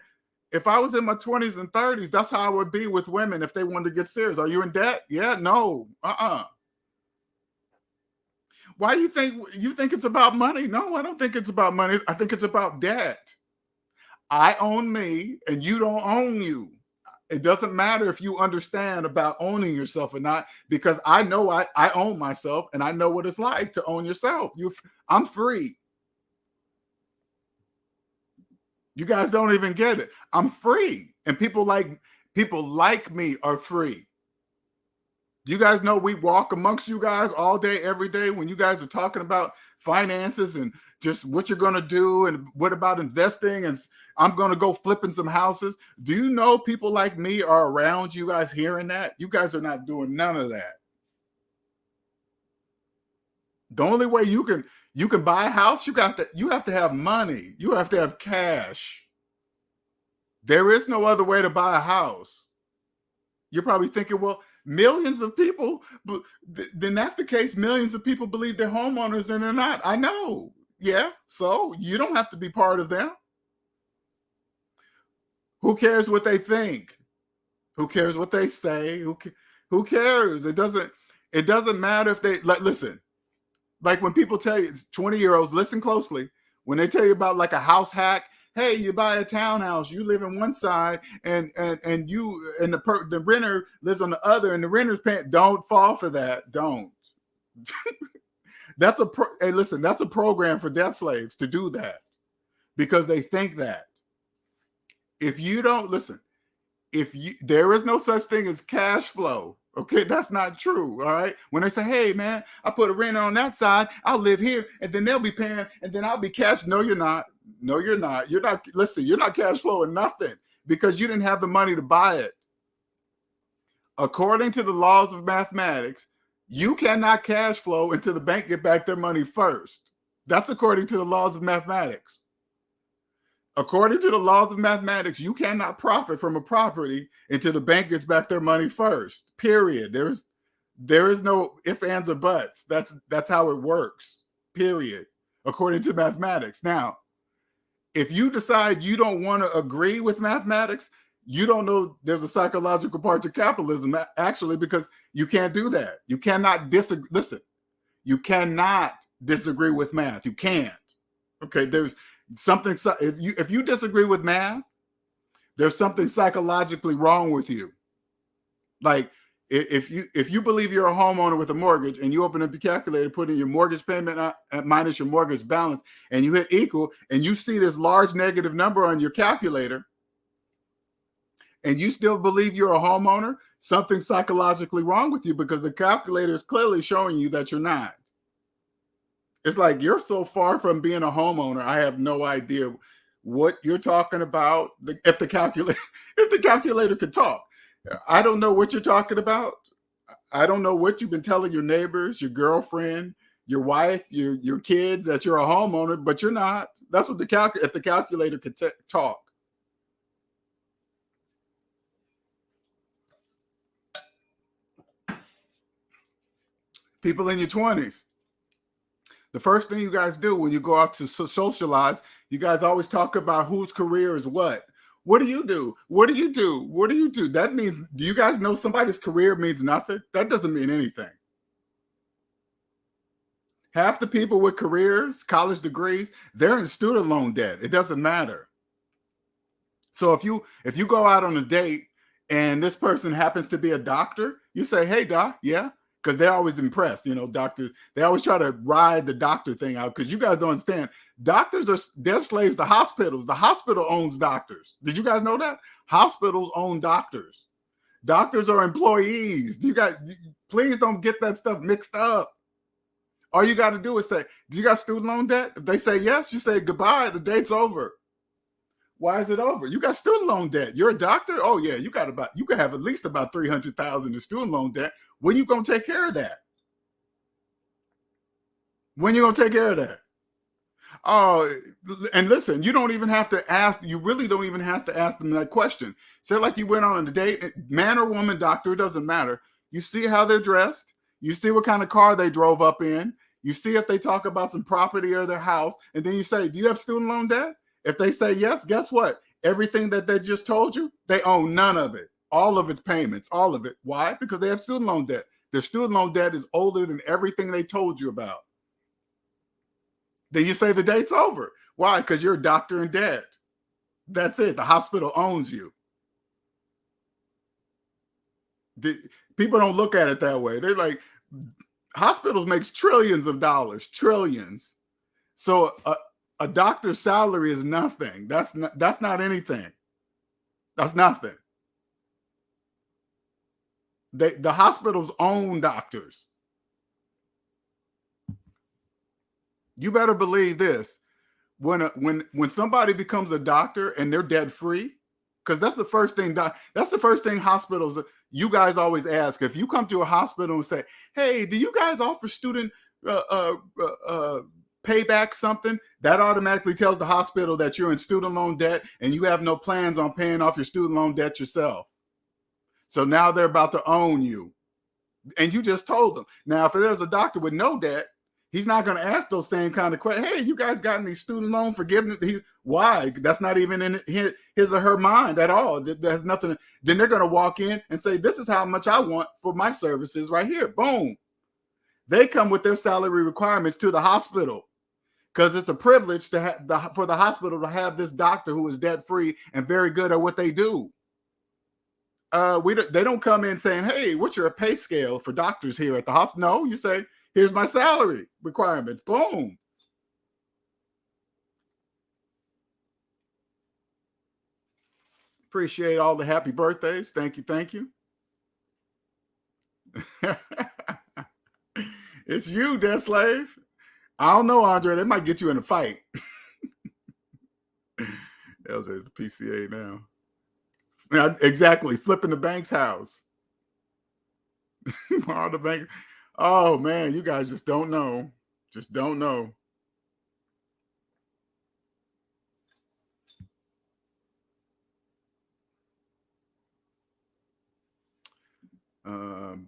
if I was in my 20s and 30s, that's how I would be with women if they wanted to get serious. Are you in debt? Yeah, no. Why do you think it's about money? No, I don't think it's about money. I think it's about debt. I own me and you don't own you. It doesn't matter if you understand about owning yourself or not, because I know I own myself and I know what it's like to own yourself. I'm free. You guys don't even get it. I'm free. And people like me are free. You guys know we walk amongst you guys all day, every day when you guys are talking about finances and just what you're going to do and what about investing and I'm going to go flipping some houses. Do you know people like me are around you guys hearing that? You guys are not doing none of that. The only way you can buy a house, you have to have money. You have to have cash. There is no other way to buy a house. You're probably thinking, well, millions of people, then that's the case. Millions of people believe they're homeowners and they're not. I know. Yeah. So you don't have to be part of them. Who cares what they think? Who cares what they say? Who cares? It doesn't matter if they listen. Like when people tell you, 20-year-olds, listen closely. When they tell you about like a house hack, hey, you buy a townhouse, you live in one side, and the renter lives on the other, and the renter's paying. Don't fall for that. Don't. That's a program for debt slaves to do that because they think that. If you don't listen, there is no such thing as cash flow. Okay, that's not true. All right. When they say, hey, man, I put a renter on that side, I'll live here, and then they'll be paying, and then I'll be cash. No, you're not. No, you're not. You're not. Listen, you're not cash flowing nothing because you didn't have the money to buy it. According to the laws of mathematics, you cannot cash flow until the bank get back their money first. That's according to the laws of mathematics. According to the laws of mathematics, you cannot profit from a property until the bank gets back their money first. Period. There is no ifs, ands, or buts. That's how it works. Period. According to mathematics. Now, if you decide you don't want to agree with mathematics, you don't know there's a psychological part to capitalism, actually, because you can't do that. You cannot disagree. Listen, you cannot disagree with math. You can't. Okay, there's something. If you disagree with math, there's something psychologically wrong with you. Like if you believe you're a homeowner with a mortgage and you open up your calculator, put in your mortgage payment minus your mortgage balance, and you hit equal, and you see this large negative number on your calculator, and you still believe you're a homeowner, something psychologically wrong with you because the calculator is clearly showing you that you're not. It's like you're so far from being a homeowner. I have no idea what you're talking about. If the calculator could talk, I don't know what you're talking about. I don't know what you've been telling your neighbors, your girlfriend, your wife, your kids, that you're a homeowner, but you're not. That's what if the calculator could talk. People in your 20s, the first thing you guys do when you go out to socialize, you guys always talk about whose career is what. What do you do? What do you do? What do you do? That means, do you guys know somebody's career means nothing? That doesn't mean anything. Half the people with careers, college degrees, they're in student loan debt. It doesn't matter. So if you go out on a date and this person happens to be a doctor, you say, "Hey, doc," yeah, because they're always impressed. You know, doctors, they always try to ride the doctor thing out because you guys don't understand. Doctors they're slaves to hospitals. The hospital owns doctors. Did you guys know that? Hospitals own doctors. Doctors are employees. You guys, please don't get that stuff mixed up. All you got to do is say, "Do you got student loan debt?" If they say yes, you say, "Goodbye, the date's over." Why is it over? You got student loan debt. You're a doctor? Oh yeah, you can have at least about $300,000 in student loan debt. When you gonna take care of that? When you gonna take care of that? Oh, and listen, you don't even have to ask. You really don't even have to ask them that question. Say like you went on a date, man or woman, doctor, it doesn't matter. You see how they're dressed. You see what kind of car they drove up in. You see if they talk about some property or their house, and then you say, "Do you have student loan debt?" If they say yes, guess what? Everything that they just told you, they own none of it. All of its payments, all of it. Why? Because they have student loan debt. Their student loan debt is older than everything they told you about. Then you say the date's over. Why? Because you're a doctor in debt. That's it. The hospital owns you. People don't look at it that way. They're like, hospitals makes trillions of dollars, trillions. So a doctor's salary is nothing. That's not anything. That's nothing. The hospitals own doctors. You better believe this. When somebody becomes a doctor and they're debt free, because that's the first thing. That's the first thing hospitals. You guys always ask, if you come to a hospital and say, "Hey, do you guys offer student payback something?" That automatically tells the hospital that you're in student loan debt and you have no plans on paying off your student loan debt yourself. So now they're about to own you. And you just told them. Now, if there's a doctor with no debt, he's not going to ask those same kind of questions. "Hey, you guys got any student loan forgiveness?" Why? That's not even in his or her mind at all. There's nothing. Then they're going to walk in and say, "This is how much I want for my services right here." Boom. They come with their salary requirements to the hospital because it's a privilege to have for the hospital to have this doctor who is debt free and very good at what they do. They don't come in saying, "Hey, what's your pay scale for doctors here at the hospital?" No, you say, "Here's my salary requirements." Boom. Appreciate all the happy birthdays. Thank you. Thank you. It's you, debt slave. I don't know, Andre. They might get you in a fight. LJ's the PCA now. Exactly. Flipping the bank's house. All the bank. Oh man, you guys just don't know. Just don't know.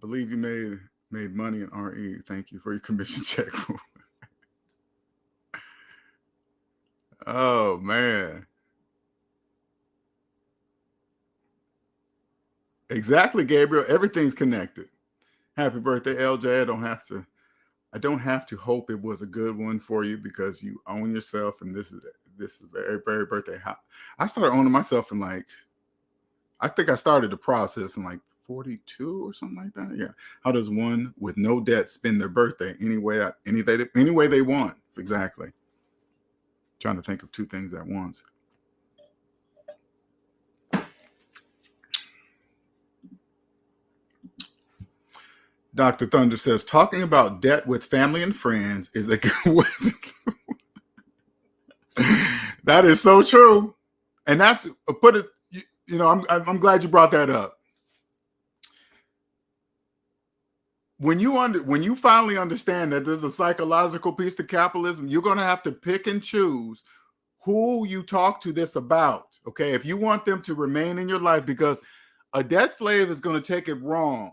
Believe you made money in RE. Thank you for your commission check. Oh man. Exactly, Gabriel. Everything's connected. Happy birthday, LJ. I don't have to hope it was a good one for you because you own yourself, and this is very, very birthday. I started owning myself in I think I started the process in 42 or something like that. Yeah. How does one with no debt spend their birthday any way they want? Exactly. Trying to think of two things at once. Dr. Thunder says, talking about debt with family and friends is a good way That is so true. And that's I'm glad you brought that up. when you finally understand that there's a psychological piece to capitalism, you're going to have to pick and choose who you talk to this about. Okay, if you want them to remain in your life, because a debt slave is going to take it wrong.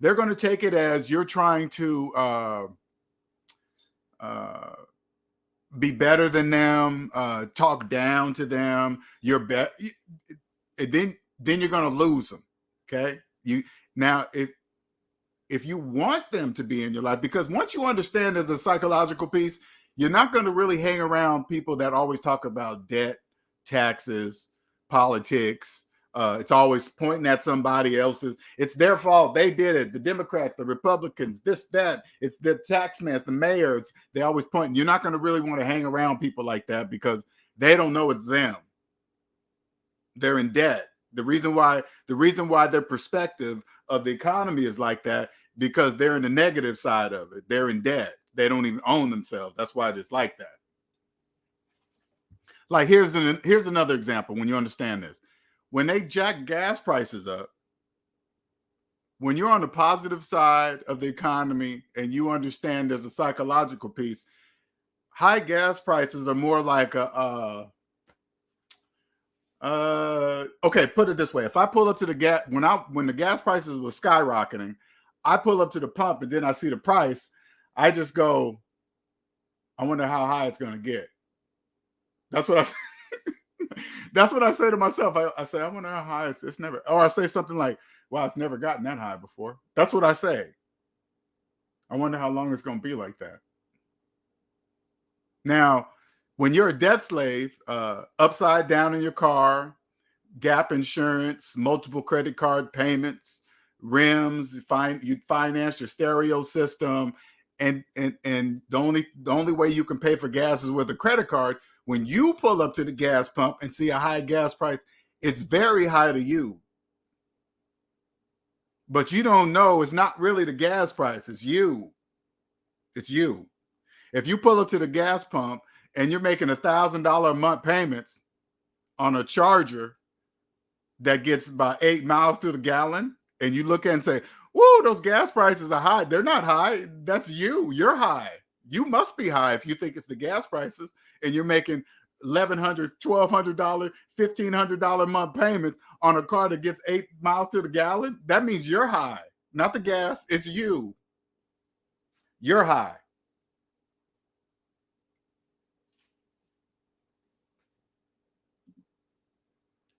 They're going to take it as you're trying to be better than them, talk down to them. You're better, and then you're going to lose them. Okay, now if you want them to be in your life, because once you understand there's a psychological piece, you're not going to really hang around people that always talk about debt, taxes, politics. It's always pointing at somebody else's. It's their fault. They did it. The Democrats, the Republicans, this, that. It's the taxman, it's the mayor. They always point. You're not going to really want to hang around people like that because they don't know it's them. They're in debt. The reason why their perspective of the economy is like that, because they're in the negative side of it. They're in debt. They don't even own themselves. That's why it's like that. Like here's another example when you understand this. When they jack gas prices up, when you're on the positive side of the economy and you understand there's a psychological piece, high gas prices are more like okay, put it this way. If I pull up to the gas, when the gas prices were skyrocketing, I pull up to the pump and then I see the price, I just go, I wonder how high it's going to get. That's what I say to myself. I say, I wonder how high it's never, or I say something like, wow, it's never gotten that high before. That's what I say. I wonder how long it's going to be like that. Now, when you're a debt slave, upside down in your car, gap insurance, multiple credit card payments, rims, you finance your stereo system, and the only way you can pay for gas is with a credit card. When you pull up to the gas pump and see a high gas price, it's very high to you. But you don't know it's not really the gas price, it's you. It's you. If you pull up to the gas pump and you're making $1,000 a month payments on a Charger that gets about 8 miles to the gallon, and you look at it and say, whoa, those gas prices are high. They're not high. That's you. You're high. You must be high if you think it's the gas prices and you're making $1,100, $1,200, $1,500 month payments on a car that gets 8 miles to the gallon. That means you're high, not the gas. It's you. You're high.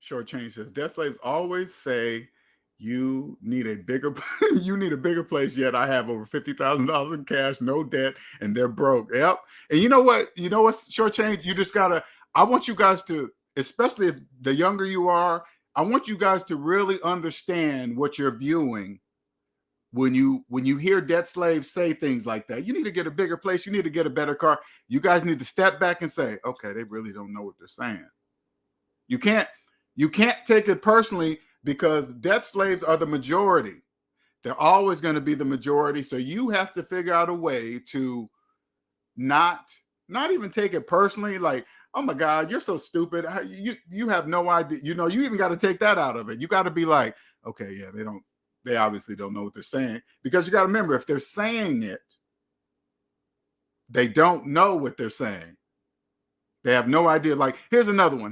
Shortchange says, debt slaves always say you need a bigger place, yet I have over $50,000 in cash, no debt, and they're broke. Yep. And you know what? Shortchange? You just gotta, I want you guys to, especially if the younger you are, I want you guys to really understand what you're viewing when you hear debt slaves say things like that. You need to get a bigger place, you need to get a better car. You guys need to step back and say, okay, they really don't know what they're saying. You can't take it personally, because debt slaves are the majority. They're always going to be the majority. So you have to figure out a way to not even take it personally. Like, oh my God, you're so stupid. You have no idea. You even got to take that out of it. You got to be like, okay, yeah, they obviously don't know what they're saying. Because you got to remember, if they're saying it, they don't know what they're saying. They have no idea. Like, here's another one.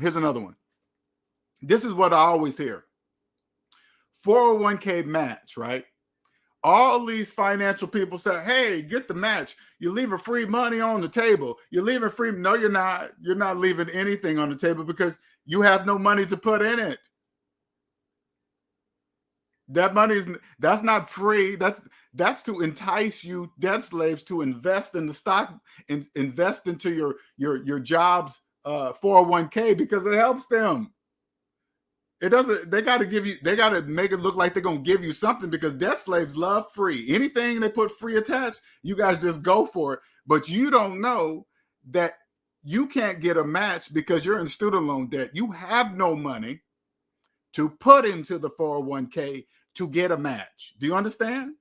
This is what I always hear. 401k match, right? All these financial people say, hey, get the match. You're leaving free money on the table. You're leaving free. No, you're not. You're not leaving anything on the table because you have no money to put in it. That money that's not free. That's to entice you debt slaves to invest in the stock, invest into your job's 401k, because it helps them. It doesn't, they got to make it look like they're going to give you something, because debt slaves love free. Anything they put free attached, you guys just go for it. But you don't know that you can't get a match because you're in student loan debt. You have no money to put into the 401k to get a match. Do you understand?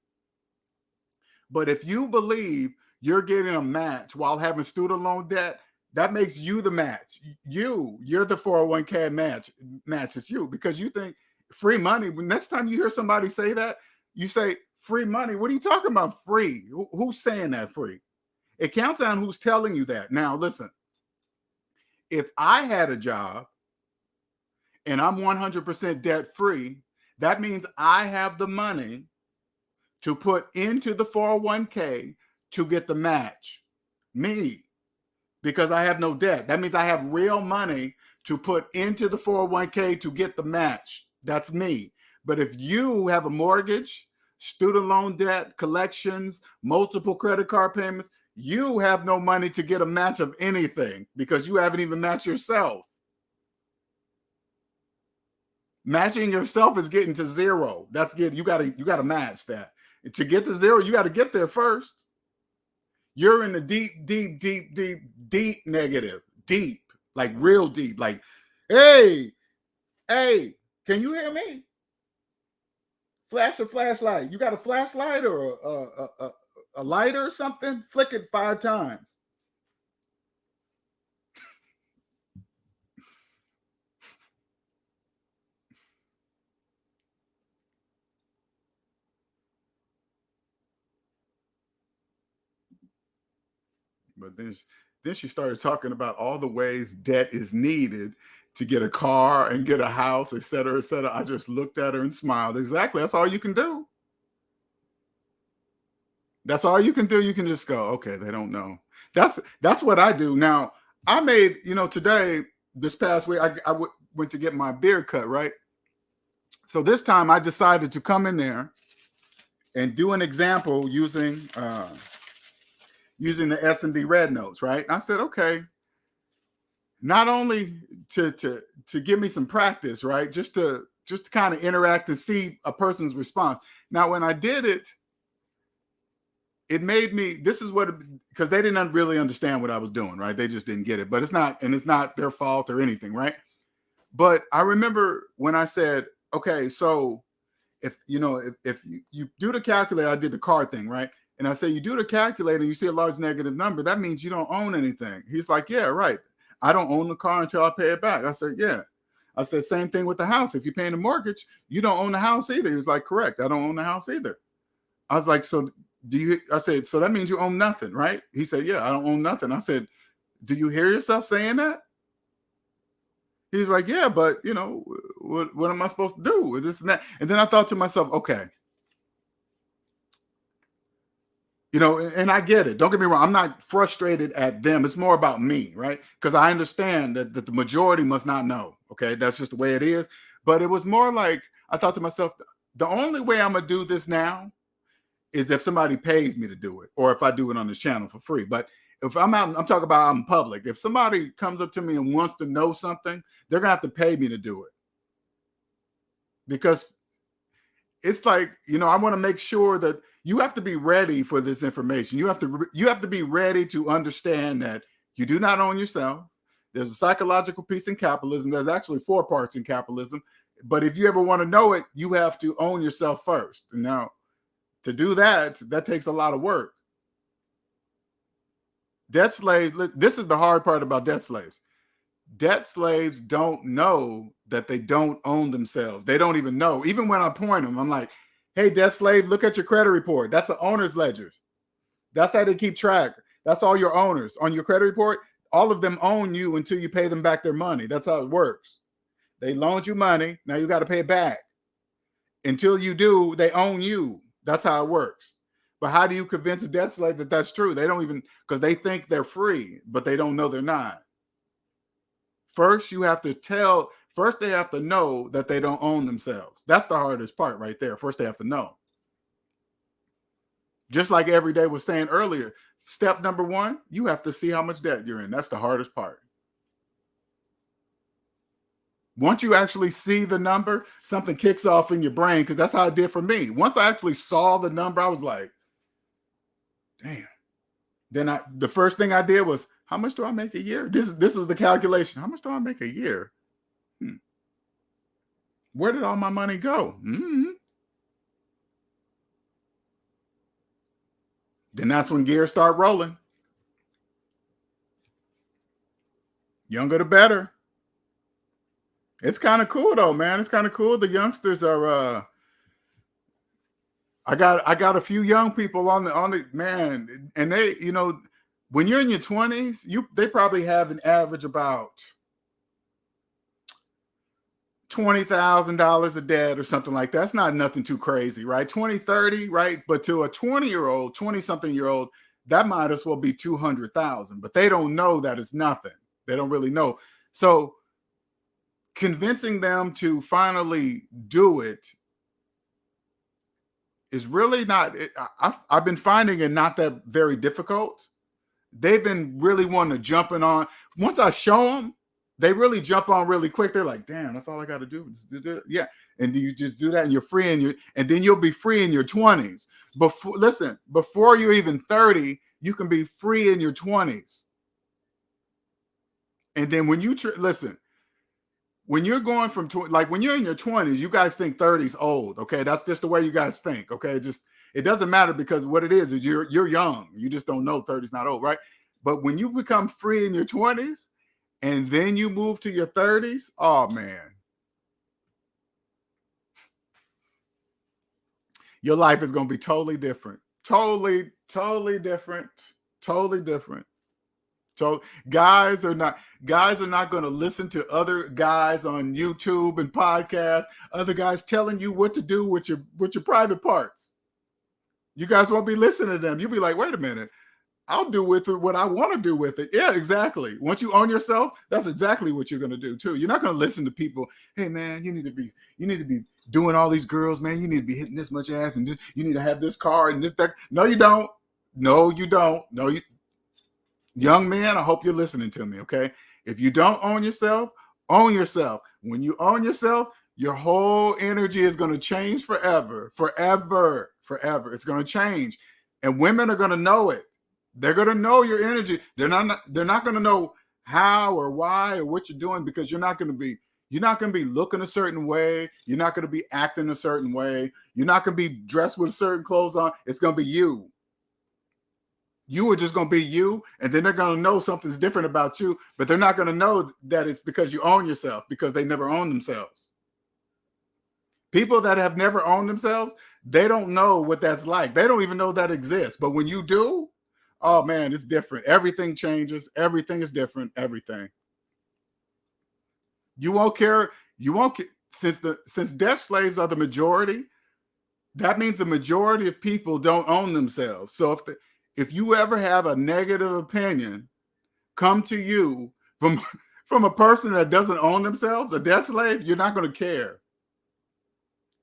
But if you believe you're getting a match while having student loan debt, that makes you the match. You're the 401k match. It's you, because you think free money. Next time you hear somebody say that, you say Free money? What are you talking about free? Who's saying that free? It counts on who's telling you that. Now, listen, if I had a job and I'm 100% debt free, that means I have the money to put into the 401k to get the match. Me, because I have no debt. That means I have real money to put into the 401k to get the match. That's me. But if you have a mortgage, student loan debt, collections, multiple credit card payments, you have no money to get a match of anything because you haven't even matched yourself. Matching yourself is getting to zero. That's good. You gotta match that. And to get to zero, you got to get there first. You're in the deep negative, deep, like real deep. Like, hey, can you hear me? Flash a flashlight. You got a flashlight or a lighter or something? Flick it 5 times. But then she started talking about all the ways debt is needed to get a car and get a house, et cetera, et cetera. I just looked at her and smiled. Exactly. That's all you can do. That's all you can do. You can just go, okay, they don't know. That's what I do. Now, I made, today, this past week, I went to get my beard cut, right? So this time I decided to come in there and do an example using the SMD red notes, right? I said, okay, not only to give me some practice, right? Just to kind of interact and see a person's response. Now, when I did it, it made me, because they didn't really understand what I was doing, right? They just didn't get it, but it's not their fault or anything, right? But I remember when I said, okay, so if you do the calculator, I did the card thing, right? And I say, you do the calculator and you see a large negative number, that means you don't own anything. He's like, yeah, right. I don't own the car until I pay it back. I said, yeah. I said, same thing with the house. If you're paying a mortgage, you don't own the house either. He was like, correct. I don't own the house either. I was like, so I said, so that means you own nothing, right? He said, yeah, I don't own nothing. I said, do you hear yourself saying that? He's like, yeah, but what am I supposed to do with this and that? And then I thought to myself, okay, and I get it. Don't get me wrong. I'm not frustrated at them. It's more about me, right? Because I understand that the majority must not know. Okay, that's just the way it is. But it was more like, I thought to myself, the only way I'm going to do this now is if somebody pays me to do it, or if I do it on this channel for free. But if I'm out, I'm talking about out in public. If somebody comes up to me and wants to know something, they're going to have to pay me to do it. Because it's like, I want to make sure that you have to be ready for this information. You have to be ready to understand that you do not own yourself. There's a psychological piece in capitalism. There's actually 4 parts in capitalism. But if you ever want to know it, you have to own yourself first. And now, to do that takes a lot of work. Debt slaves, this is the hard part about debt slaves. Debt slaves don't know that they don't own themselves. They don't even know. Even when I point them, I'm like, hey, debt slave, look at your credit report. That's an owner's ledger. That's how they keep track. That's all your owners. On your credit report, all of them own you until you pay them back their money. That's how it works. They loaned you money. Now you got to pay it back. Until you do, they own you. That's how it works. But how do you convince a debt slave that that's true? They don't even, because they think they're free, but they don't know they're not. First, they have to know that they don't own themselves. That's the hardest part right there. First, they have to know. Just like Everyday was saying earlier, step number 1, you have to see how much debt you're in. That's the hardest part. Once you actually see the number, something kicks off in your brain, because that's how it did for me. Once I actually saw the number, I was like, damn. Then the first thing I did was, how much do I make a year? This was the calculation. How much do I make a year? Where did all my money go? Then that's when gears start rolling. Younger the better. It's kind of cool though, man. It's kind of cool. The youngsters are I got a few young people on the man, and they, when you're in your 20s, they probably have an average about $20,000 of debt or something like that. That's not nothing too crazy, right? 20, 30, right? But to a 20-year-old, 20-something-year-old, that might as well be 200,000. But they don't know that it's nothing. They don't really know. So convincing them to finally do it is really not. I've been finding it not that very difficult. They've been really wanting to jumping on. Once I show them, they really jump on really quick. They're like, damn, that's all I got to do. Yeah. And you just do that and you're free and then you'll be free in your 20s. Before you're even 30, you can be free in your 20s. And then when you listen, when you're going from like when you're in your 20s, you guys think 30 is old. Okay. That's just the way you guys think. Okay. It doesn't matter, because what it is you're young. You just don't know 30 is not old, right? But when you become free in your 20s and then you move to your 30s, oh man, your life is going to be totally different. Totally different. Totally different. So guys are not going to listen to other guys on YouTube and podcasts, other guys telling you what to do with your private parts. You guys won't be listening to them. You'll be like, wait a minute, I'll do with it what I want to do with it. Yeah, exactly. Once you own yourself, that's exactly what you're going to do too. You're not going to listen to people. Hey man, you need to be doing all these girls, man. You need to be hitting this much ass, and you need to have this car and this, that. No, you don't. No, you don't. No, you. Young man, I hope you're listening to me, okay? If you don't own yourself, own yourself. When you own yourself, your whole energy is going to change forever. It's going to change. And women are going to know it. They're going to know your energy. They're not going to know how or why or what you're doing, because you're not going to be looking a certain way. You're not going to be acting a certain way. You're not going to be dressed with certain clothes on. It's going to be you. You are just going to be you, and then they're going to know something's different about you, but they're not going to know that it's because you own yourself, because they never own themselves. People that have never owned themselves, they don't know what that's like. They don't even know that exists. But when you do, oh man, it's different. Everything changes. Everything is different. Everything. You won't care. You won't care. Since debt slaves are the majority, that means the majority of people don't own themselves. So if you ever have a negative opinion come to you from a person that doesn't own themselves, a debt slave, you're not going to care.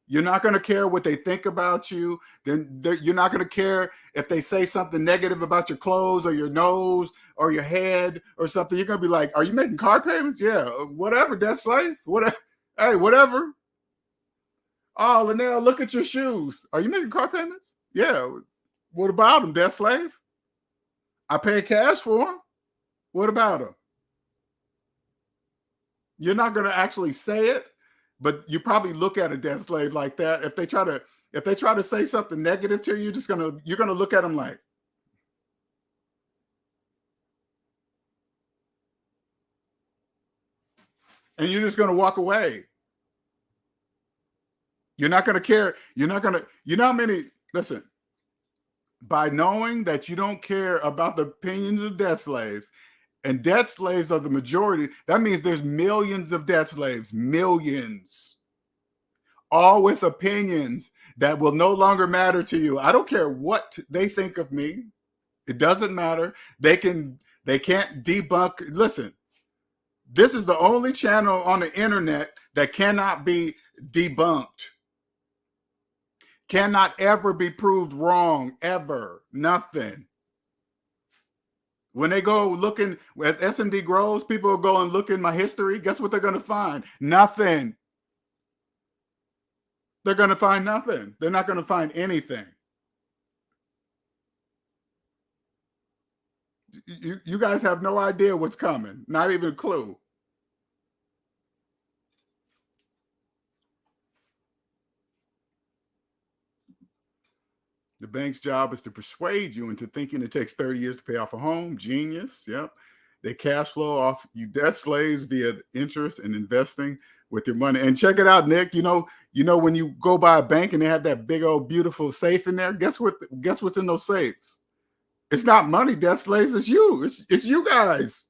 You're not going to care what they think about you. Then you're not going to care if they say something negative about your clothes or your nose or your head or something. You're going to be like, are you making car payments? Yeah, whatever, debt slave. Whatever. Hey, whatever. Oh, Linnell, look at your shoes. Are you making car payments? Yeah. What about them, debt slave? I pay cash for them. What about them? You're not going to actually say it, but you probably look at a debt slave like that. If they try to say something negative to you, you're gonna look at them like, and you're just gonna walk away. You're not gonna care. You know how many. Listen, by knowing that you don't care about the opinions of debt slaves, and debt slaves are the majority, that means there's millions of debt slaves, millions, all with opinions that will no longer matter to you. I don't care what they think of me. It doesn't matter. They can't debunk. Listen, this is the only channel on the internet that cannot be debunked. Cannot ever be proved wrong, ever. Nothing. When they go looking, as SMD grows, people go and look in my history. Guess what they're going to find? Nothing. They're going to find nothing. They're not going to find anything. You guys have no idea what's coming. Not even a clue. The bank's job is to persuade you into thinking it takes 30 years to pay off a home. Genius. Yep. They cash flow off you debt slaves via interest and investing with your money. And check it out, Nick. You know when you go by a bank and they have that big old beautiful safe in there, guess what's in those safes? It's not money debt slaves, it's you. It's you guys.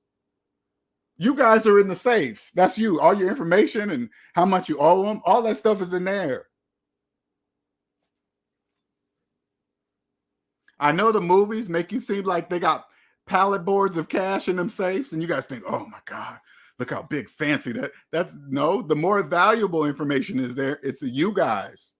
You guys are in the safes. That's you. All your information and how much you owe them, all that stuff is in there. I know the movies make you seem like they got pallet boards of cash in them safes, and you guys think, oh my God, look how big, fancy that's no, the more valuable information is there. It's you guys.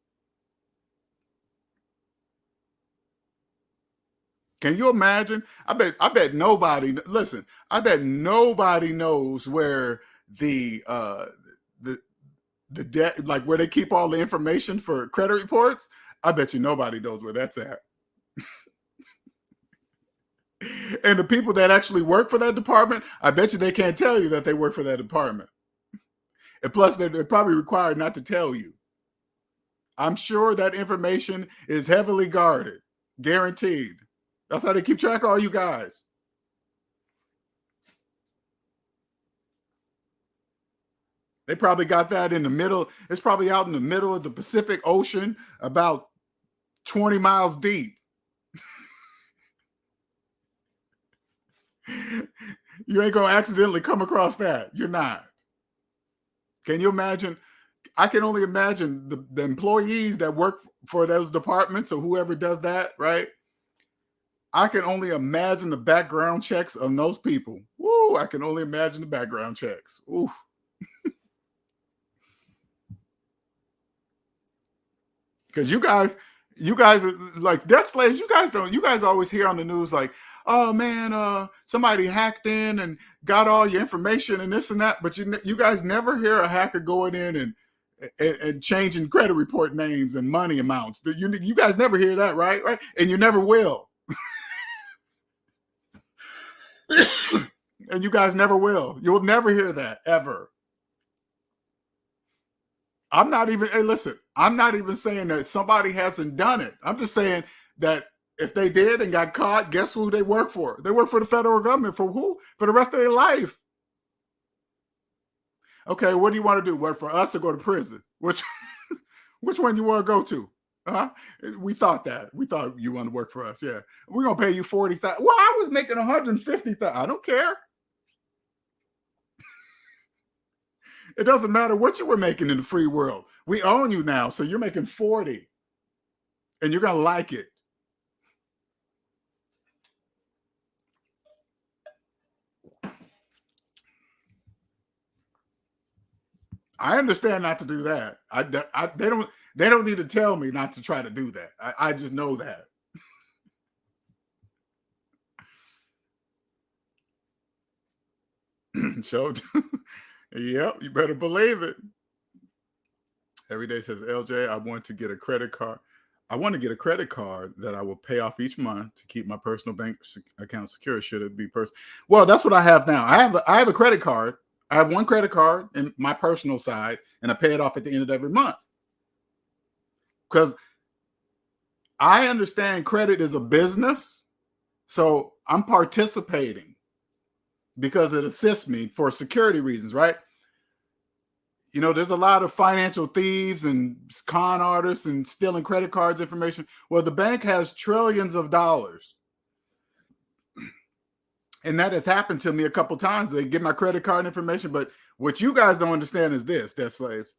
Can you imagine? I bet nobody, listen, I bet nobody knows where the debt, like where they keep all the information for credit reports. I bet you nobody knows where that's at. And the people that actually work for that department, I bet you they can't tell you that they work for that department. And plus, they're probably required not to tell you. I'm sure that information is heavily guarded, guaranteed. That's how they keep track of all you guys. They probably got that in the middle. It's probably out in the middle of the Pacific Ocean, about 20 miles deep. You ain't gonna accidentally come across that. You're not. Can you imagine? I can only imagine the employees that work for those departments or whoever does that, right? I can only imagine the background checks on those people. Woo, I can only imagine the background checks. Oof. Because you guys are like debt slaves. You guys always hear on the news like, oh man, somebody hacked in and got all your information and this and that. But you guys never hear a hacker going in and changing credit report names and money amounts. You guys never hear that, right? And you never will. And you guys never will. You'll never hear that ever. I'm not even, hey, listen, I'm not even saying that somebody hasn't done it. I'm just saying that if they did and got caught, guess who they work for? They work for the federal government. For who? For the rest of their life. Okay, what do you want to do? Work for us or go to prison? Which one you want to go to? We thought that. We thought you want to work for us. Yeah. We're going to pay you $40,000. Well, I was making $150,000. I don't care. It doesn't matter what you were making in the free world. We own you now, so you're making 40. And you're going to like it. I understand not to do that. They don't need to tell me not to try to do that. I just know that. So, yep, you better believe it. Every day says, LJ, I want to get a credit card. I want to get a credit card that I will pay off each month to keep my personal bank account secure. Should it be personal? Well, that's what I have now. I have a credit card. I have one credit card in my personal side, and I pay it off at the end of every month. Because I understand credit is a business, so I'm participating because it assists me for security reasons, right? You know, there's a lot of financial thieves and con artists and stealing credit cards information. Well, the bank has trillions of dollars. And that has happened to me a couple times. They get my credit card information. But what you guys don't understand is this, debt slaves.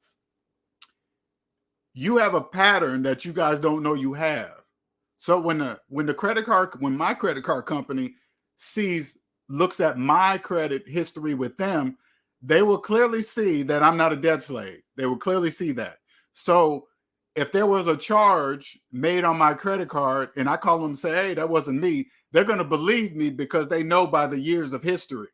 You have a pattern that you guys don't know you have. So when my credit card company looks at my credit history with them, they will clearly see that I'm not a debt slave. They will clearly see that. So if there was a charge made on my credit card and I call them and say, hey, that wasn't me, they're going to believe me because they know by the years of history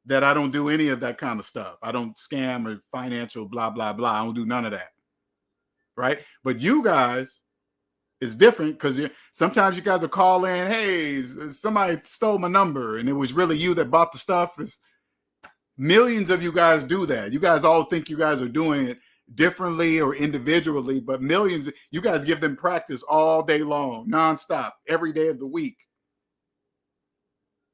that I don't do any of that kind of stuff. I don't scam or financial blah, blah, blah. I don't do none of that. Right? But you guys, it's different because sometimes you guys will call in, hey, somebody stole my number and it was really you that bought the stuff. Millions of you guys do that. You guys all think you guys are doing it differently or individually, but millions, you guys give them practice all day long, nonstop, every day of the week.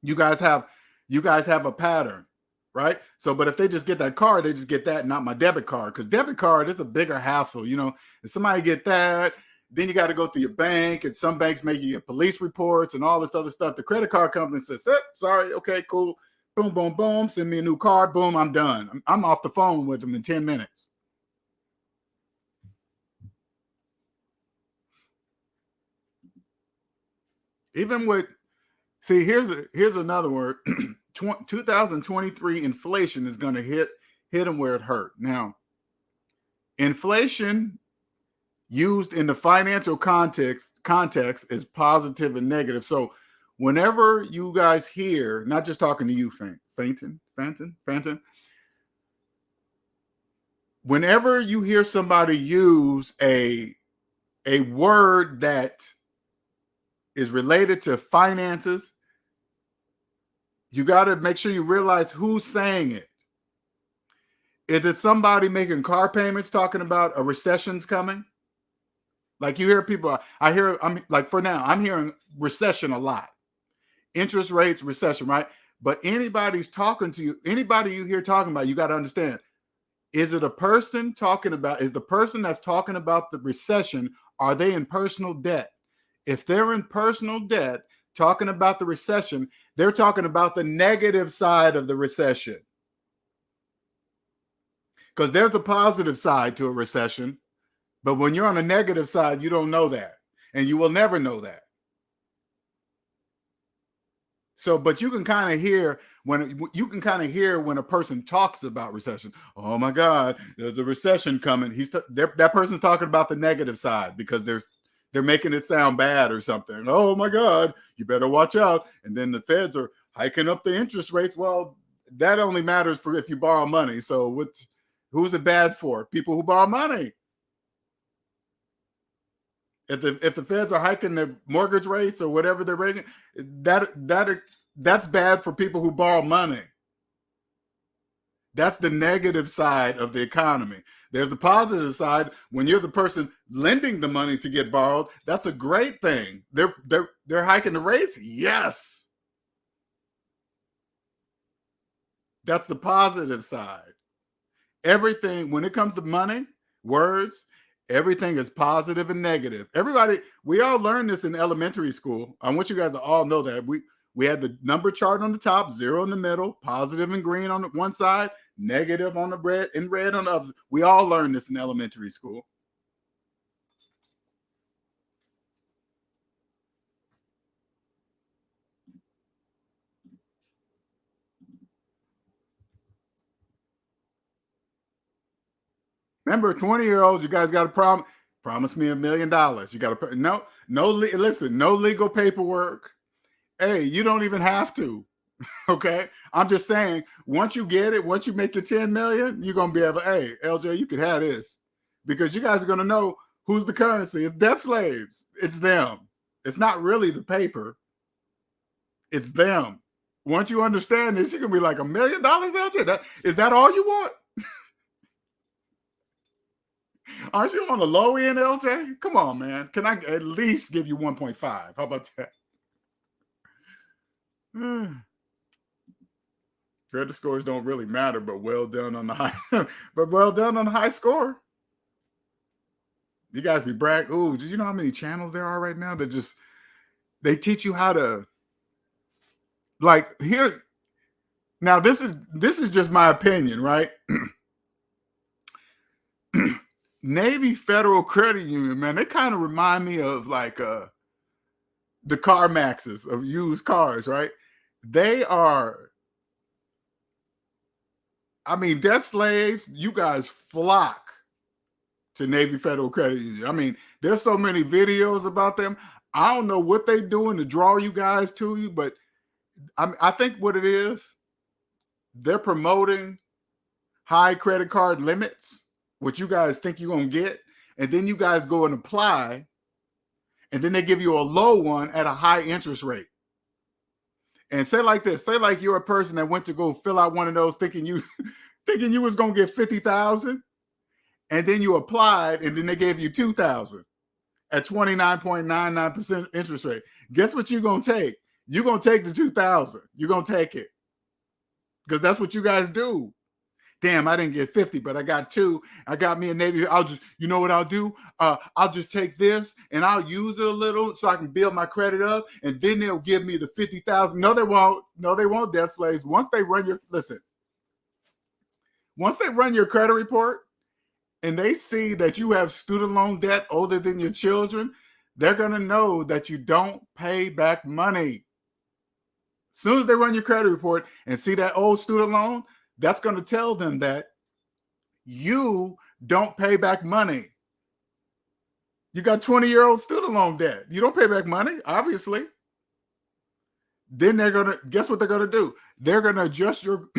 You guys have You guys have a pattern, right? So, but if they just get that card, they just get that, not my debit card, because debit card is a bigger hassle. If somebody get that, then you got to go through your bank, and some banks make you get police reports and all this other stuff. The credit card company says, sorry, okay, cool. Boom, boom, boom. Send me a new card. Boom, I'm done. I'm off the phone with them in 10 minutes. Even with, see, here's another word. 2023 inflation is going to hit them where it hurt. Now, inflation used in the financial context is positive and negative. So whenever you guys hear, not just talking to you, Fanton, whenever you hear somebody use a word that is related to finances, you got to make sure you realize who's saying it. Is it somebody making car payments talking about a recession's coming? Like you hear people, I'm like, for now, I'm hearing recession a lot. Interest rates, recession, right? But anybody's talking to you, anybody you hear talking about, you got to understand, is it a person talking about, is the person that's talking about the recession, are they in personal debt? If they're in personal debt, talking about the recession, they're talking about the negative side of the recession. Because there's a positive side to a recession, but when you're on the negative side, you don't know that, and you will never know that. So, but you can kind of hear when a person talks about recession. Oh my God, there's a recession coming. That person's talking about the negative side because they're making it sound bad or something. Oh my God, you better watch out. And then the feds are hiking up the interest rates. Well, that only matters for if you borrow money. So who's it bad for? People who borrow money. If the feds are hiking their mortgage rates or whatever they're raising, that's bad for people who borrow money. That's the negative side of the economy. There's the positive side. When you're the person lending the money to get borrowed, that's a great thing. They're hiking the rates. Yes. That's the positive side. Everything, when it comes to money, words, everything is positive and negative. Everybody, we all learned this in elementary school. I want you guys to all know that. We had the number chart on the top, 0 in the middle, positive and green on one side, negative on the red and red on the other. We all learned this in elementary school. Remember, 20-year-olds, you guys got to promise me $1 million. You got to no legal paperwork. Hey, you don't even have to. Okay, I'm just saying, once you get it, once you make your 10 million, you're gonna be able. Hey, LJ, you could have this, because you guys are gonna know who's the currency. It's debt slaves. It's them. It's not really the paper. It's them. Once you understand this, you're gonna be like, $1 million, LJ. Is that all you want? Aren't you on the low end, LJ? Come on, man. Can I at least give you 1.5? How about that? Credit scores don't really matter, but well done on the high score. You guys be brag. Ooh, do you know how many channels there are right now that they teach you how to, like, here. Now this is just my opinion, right? Navy Federal Credit Union, man, they kind of remind me of like the CarMaxes of used cars, right? They are, I mean, debt slaves. You guys flock to Navy Federal Credit Union. I mean, there's so many videos about them. I don't know what they're doing to draw you guys to you, but I think what it is, they're promoting high credit card limits, which you guys think you're going to get, and then you guys go and apply, and then they give you a low one at a high interest rate. And say like this, say like you're a person that went to go fill out one of those thinking you was going to get 50,000, and then you applied, and then they gave you 2,000 at 29.99% interest rate. Guess what you're going to take? You're going to take the 2,000. You're going to take it. because that's what you guys do. Damn, I didn't get 50, but I got 2. I got me a Navy. I'll just, you know what I'll do? I'll just take this and I'll use it a little so I can build my credit up, and then they'll give me the 50,000. No, they won't. No, they won't, debt slaves. Once they run your credit report and they see that you have student loan debt older than your children, they're going to know that you don't pay back money. As soon as they run your credit report and see that old student loan, that's going to tell them that you don't pay back money. You got 20-year-old student loan debt. You don't pay back money, obviously. Then they're going to, guess what they're going to do? They're going to adjust your,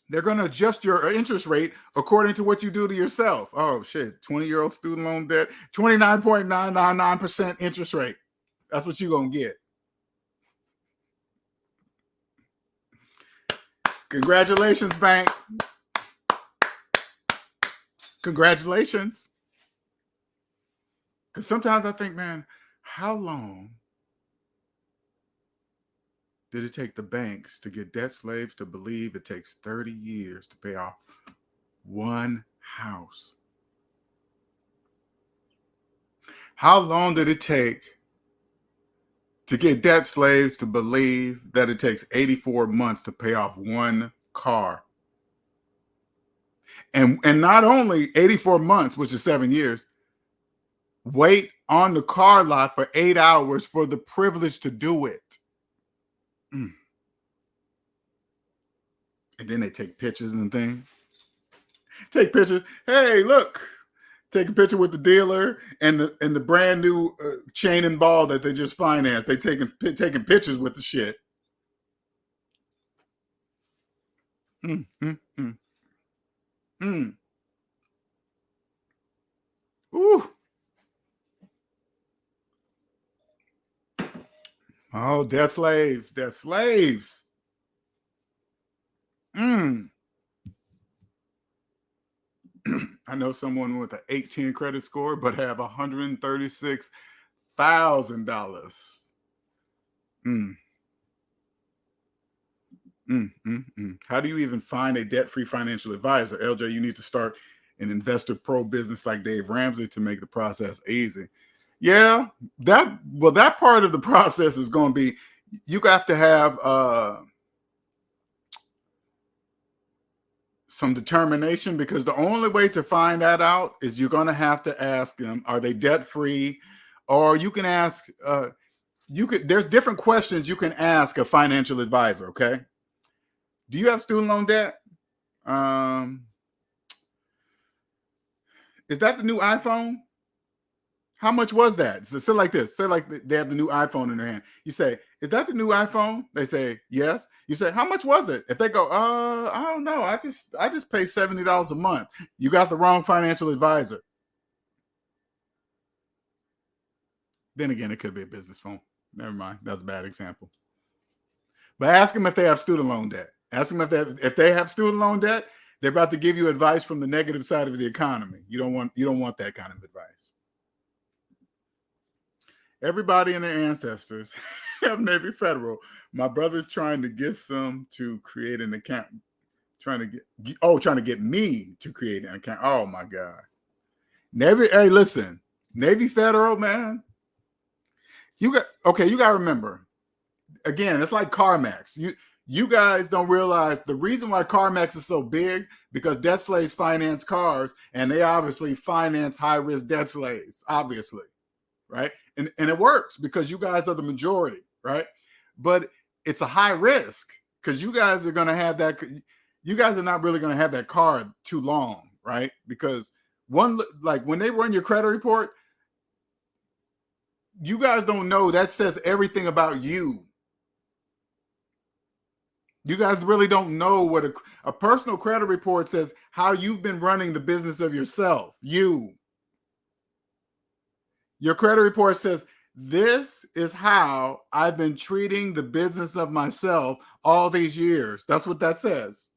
they're going to adjust your interest rate according to what you do to yourself. Oh, shit. 20-year-old student loan debt, 29.999% interest rate. That's what you're going to get. Congratulations, bank. Congratulations. Because sometimes I think, man, how long did it take the banks to get debt slaves to believe it takes 30 years to pay off one house? How long did it take to get debt slaves to believe that it takes 84 months to pay off one car? And not only 84 months, which is 7 years, wait on the car lot for 8 hours for the privilege to do it. And then they take pictures and things. Take pictures. Hey, look. Take a picture with the dealer and the brand new chain and ball that they just financed. They taking pictures with the shit. Ooh. Oh, debt slaves. Debt slaves. I know someone with an 810 credit score, but have $136,000. How do you even find a debt-free financial advisor? LJ, you need to start an investor pro business like Dave Ramsey to make the process easy. Yeah, that part of the process is going to be, you have to have some determination, because the only way to find that out is you're going to have to ask them, are they debt free? Or you can ask, there's different questions you can ask a financial advisor. Okay. Do you have student loan debt? Is that the new iPhone? How much was that? So say like this. Say like they have the new iPhone in their hand. You say, is that the new iPhone? They say, yes. You say, how much was it? If they go, I don't know. I just pay $70 a month. You got the wrong financial advisor. Then again, it could be a business phone. Never mind. That's a bad example. But ask them if they have student loan debt. Ask them if they have student loan debt. They're about to give you advice from the negative side of the economy. You don't want that kind of advice. Everybody and their ancestors have Navy Federal. My brother's trying to get some to create an account. Trying to get me to create an account. Oh my God. Navy, hey, listen. Navy Federal, man. You got to remember. Again, it's like CarMax. You guys don't realize the reason why CarMax is so big, because debt slaves finance cars, and they obviously finance high-risk debt slaves, obviously, right? And it works because you guys are the majority, right? But it's a high risk because you guys are going to have that. You guys are not really going to have that car too long, right? Because when they run your credit report, you guys don't know, that says everything about you. You guys really don't know what a personal credit report says, how you've been running the business of yourself. Your credit report says, this is how I've been treating the business of myself all these years. That's what that says.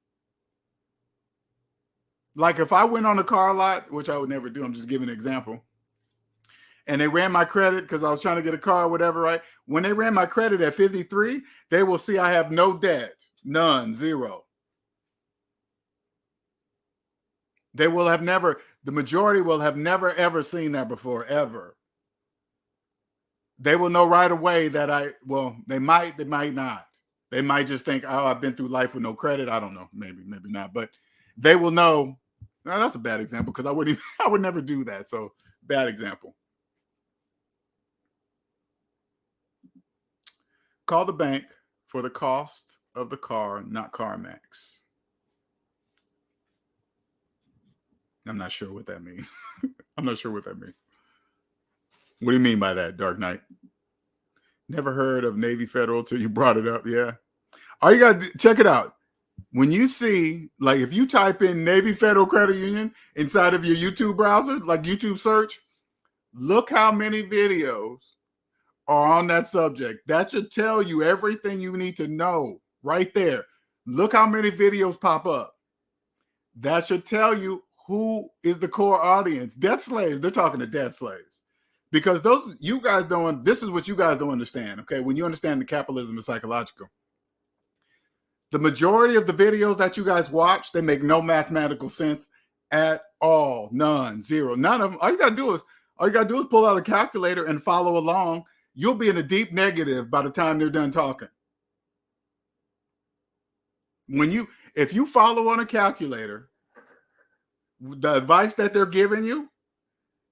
Like if I went on a car lot, which I would never do, I'm just giving an example, and they ran my credit because I was trying to get a car or whatever, right? When they ran my credit at 53, they will see I have no debt, none, zero. They will have never, the majority will have never, ever seen that before, ever. They will know right away that they might not. They might just think, oh, I've been through life with no credit. I don't know, maybe not, but they will know. No, that's a bad example because I would never do that. So bad example. Call the bank for the cost of the car, not CarMax. I'm not sure what that means. I'm not sure what that means. What do you mean by that, Dark Knight? Never heard of Navy Federal till you brought it up. Yeah. All you got to check it out. When you see, like, if you type in Navy Federal Credit Union inside of your YouTube browser, like YouTube search, look how many videos are on that subject. That should tell you everything you need to know right there. Look how many videos pop up. That should tell you who is the core audience. Debt slaves. They're talking to debt slaves. Because this is what you guys don't understand, okay? When you understand the capitalism is psychological. The majority of the videos that you guys watch, they make no mathematical sense at all. None, zero, none of them. All you gotta do is pull out a calculator and follow along. You'll be in a deep negative by the time they're done talking. If you follow on a calculator, the advice that they're giving you,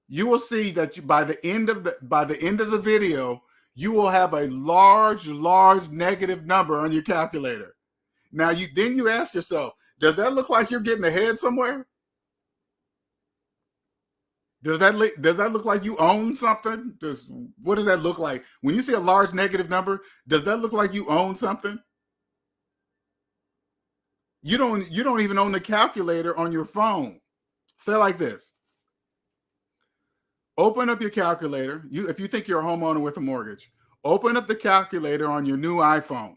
you will see that by the end of the video, you will have a large negative number on your calculator. Now you ask yourself, does that look like you're getting ahead somewhere? Does that look like you own something? What does that look like? When you see a large negative number, does that look like you own something? You don't even own the calculator on your phone. Say it like this. Open up your calculator. If you think you're a homeowner with a mortgage, open up the calculator on your new iPhone.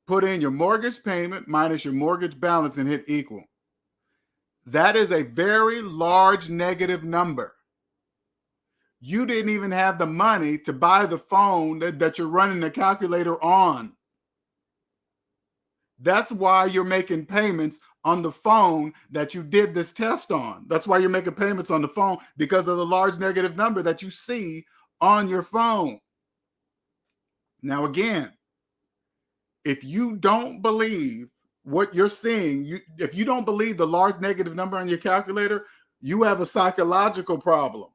Put in your mortgage payment minus your mortgage balance and hit equal. That is a very large negative number. You didn't even have the money to buy the phone that you're running the calculator on. That's why you're making payments on the phone that you did this test on. That's why you're making payments on the phone, because of the large negative number that you see on your phone. Now, again, if you don't believe what you're seeing, if you don't believe the large negative number on your calculator, you have a psychological problem.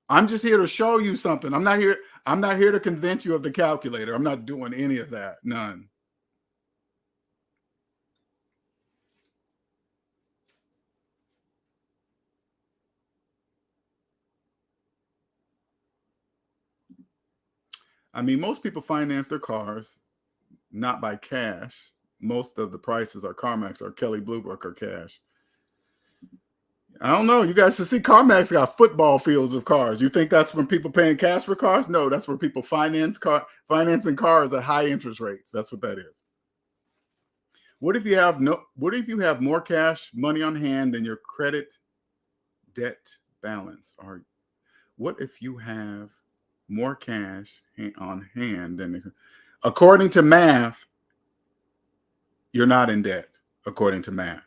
I'm just here to show you something. I'm not here to convince you of the calculator. I'm not doing any of that. None. I mean, most people finance their cars not by cash. Most of the prices are CarMax or Kelley Blue Book or cash. I don't know. You guys should see CarMax got football fields of cars. You think that's from people paying cash for cars? No, that's where people financing cars at high interest rates. That's what that is. What if you have more cash money on hand than your credit debt balance? Or what if you have more cash on hand than, according to math, you're not in debt, according to math.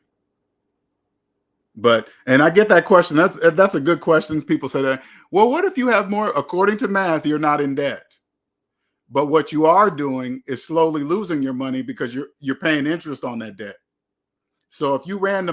And I get that question. That's a good question. People say that. Well, what if you have more? According to math, you're not in debt. But what you are doing is slowly losing your money because you're paying interest on that debt. So if you ran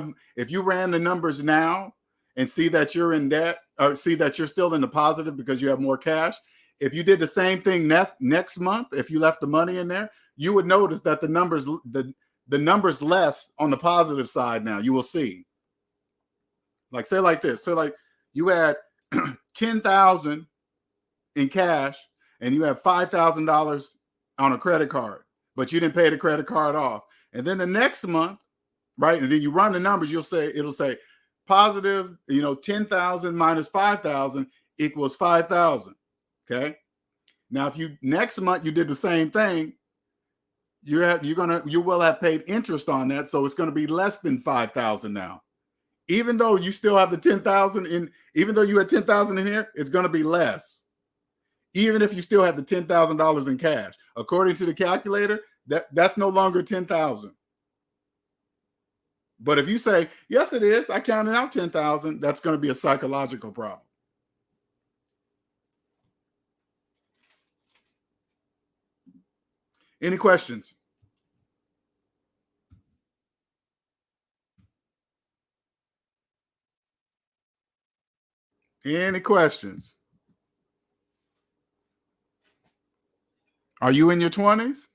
the numbers now and see that you're in debt, or see that you're still in the positive because you have more cash, if you did the same thing next month, if you left the money in there, you would notice that the numbers less on the positive side now. You will see. Like, say like this. So like you had $10,000 in cash and you have $5,000 on a credit card, but you didn't pay the credit card off. And then the next month, right? And then you run the numbers, it'll say positive, 10,000 minus 5,000 equals 5,000. Okay. Now, if next month you did the same thing, you will have paid interest on that. So it's going to be less than 5,000 now. Even though you still have the 10,000 in, even though you had 10,000 in here, it's going to be less. Even if you still have the $10,000 in cash, according to the calculator, that's no longer 10,000. But if you say, yes, it is, I counted out 10,000, that's going to be a psychological problem. Any questions? Any questions? Are you in your 20s?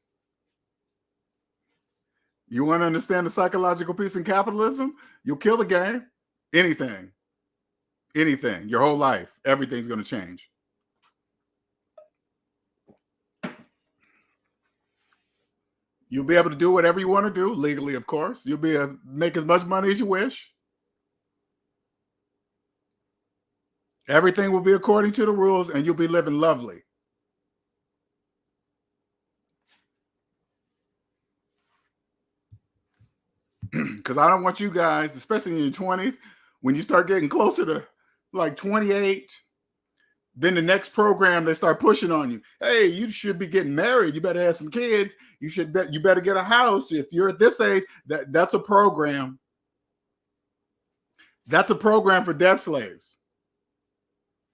You want to understand the psychological piece in capitalism? You'll kill the game. Anything. Anything. Your whole life. Everything's going to change. You'll be able to do whatever you want to do, legally, of course. You'll be able to make as much money as you wish. Everything will be according to the rules, and you'll be living lovely. Because I don't want you guys, especially in your 20s, when you start getting closer to like 28, then the next program they start pushing on you. Hey, you should be getting married. You better have some kids. You better get a house. If you're at this age, that's a program. That's a program for debt slaves.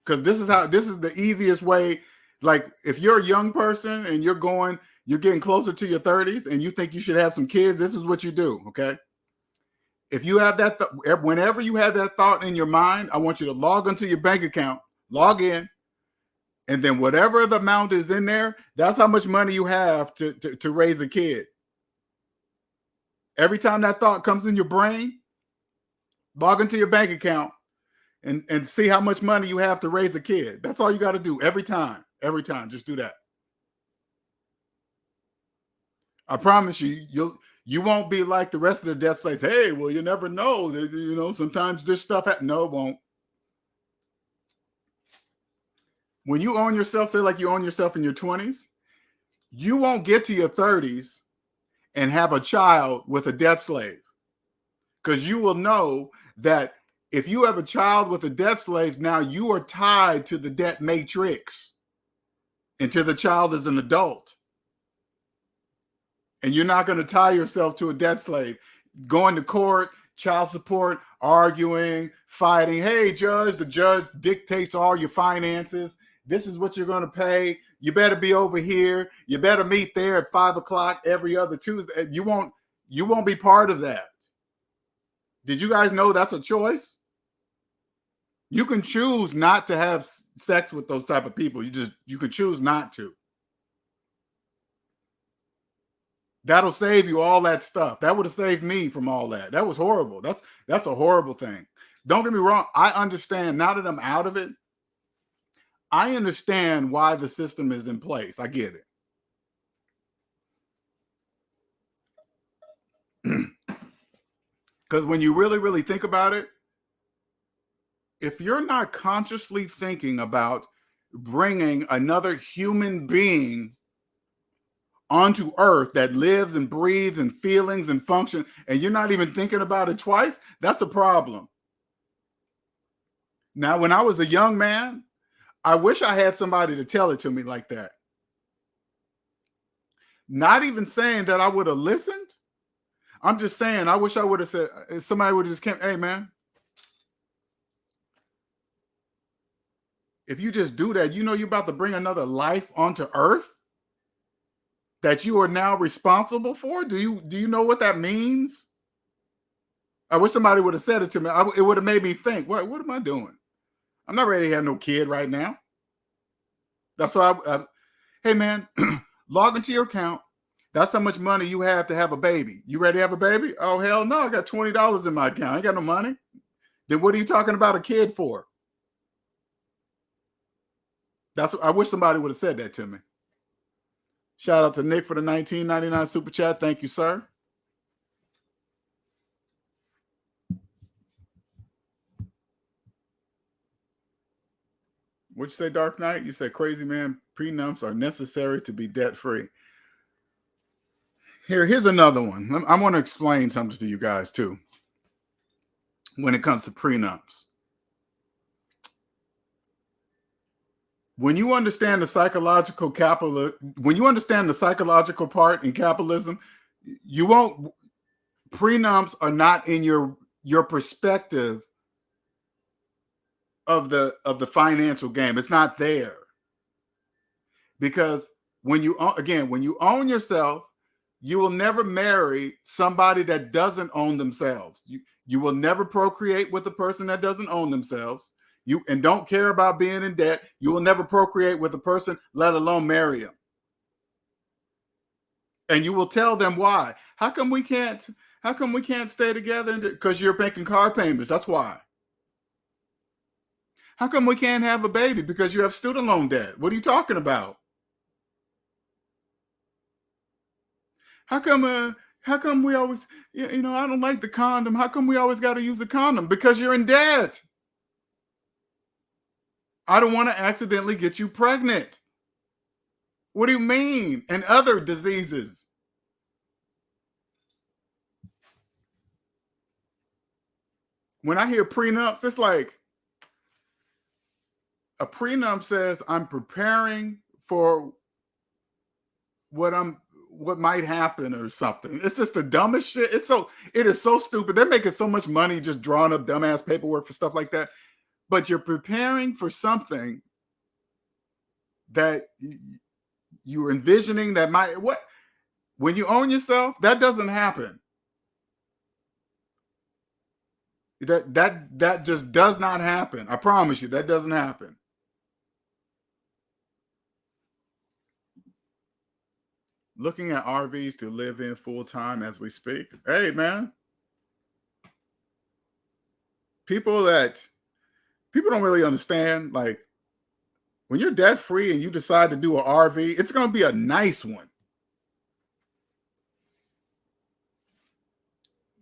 Because this is the easiest way. Like if you're a young person and you're getting closer to your 30s and you think you should have some kids, this is what you do. Okay. If you have that, whenever you have that thought in your mind, I want you to log into your bank account, log in, and then whatever the amount is in there, that's how much money you have to raise a kid. Every time that thought comes in your brain, log into your bank account and see how much money you have to raise a kid. That's all you got to do every time. Every time. Just do that. I promise you won't be like the rest of the debt slaves. Hey, well, you never know. Sometimes this stuff happens. No, it won't. When you own yourself, say like you own yourself in your 20s, you won't get to your 30s and have a child with a debt slave. Because you will know that if you have a child with a debt slave, now you are tied to the debt matrix until the child is an adult. And you're not going to tie yourself to a debt slave. Going to court, child support, arguing, fighting. Hey, judge, the judge dictates all your finances. This is what you're going to pay. You better be over here. You better meet there at 5 o'clock every other Tuesday. You won't be part of that. Did you guys know that's a choice? You can choose not to have sex with those type of people. You can choose not to. That'll save you all that stuff. That would have saved me from all that. That was horrible. That's a horrible thing. Don't get me wrong. I understand now that I'm out of it. I understand why the system is in place. I get it. Because when you really, really think about it, if you're not consciously thinking about bringing another human being onto earth that lives and breathes and feelings and function, and you're not even thinking about it twice, that's a problem. Now, when I was a young man, I wish I had somebody to tell it to me like that. Not even saying that I would have listened. I'm just saying, I wish I would have said, somebody would have just came, hey, man, if you just do that, you're about to bring another life onto earth that you are now responsible for. Do you know what that means? I wish somebody would have said it to me. It would have made me think, what am I doing? I'm not ready to have no kid right now. That's why hey, man, log into your account. That's how much money you have to have a baby. You ready to have a baby? Oh, hell no. I got $20 in my account. I ain't got no money. Then what are you talking about a kid for? I wish somebody would have said that to me. Shout out to Nick for the $19.99 super chat. Thank you, sir. What'd you say, Dark Knight? You said, crazy man, prenups are necessary to be debt-free. Here's another one. I want to explain something to you guys, too. when it comes to prenups. When you understand the psychological when you understand the psychological part in capitalism, you won't. Prenups are not in your perspective of the financial game. It's not there, because when you own yourself, you will never marry somebody that doesn't own themselves. You will never procreate with a person that doesn't own themselves. You and don't care about being in debt. You will never procreate with a person, let alone marry him. And you will tell them why. How come we can't stay together? Because you're making car payments. That's why. How come we can't have a baby? Because you have student loan debt. What are you talking about? How come we always, I don't like the condom. How come we always got to use a condom? Because you're in debt. I don't want to accidentally get you pregnant. What do you mean? And other diseases. When I hear prenups, it's like a prenup says I'm preparing for what might happen or something. It's just the dumbest shit. It is so stupid. They're making so much money just drawing up dumbass paperwork for stuff like that. But you're preparing for something that you're envisioning that when you own yourself, that doesn't happen. That just does not happen. I promise you, that doesn't happen. Looking at RVs to live in full time as we speak. Hey, man. People don't really understand, like, when you're debt free and you decide to do an RV, it's going to be a nice one.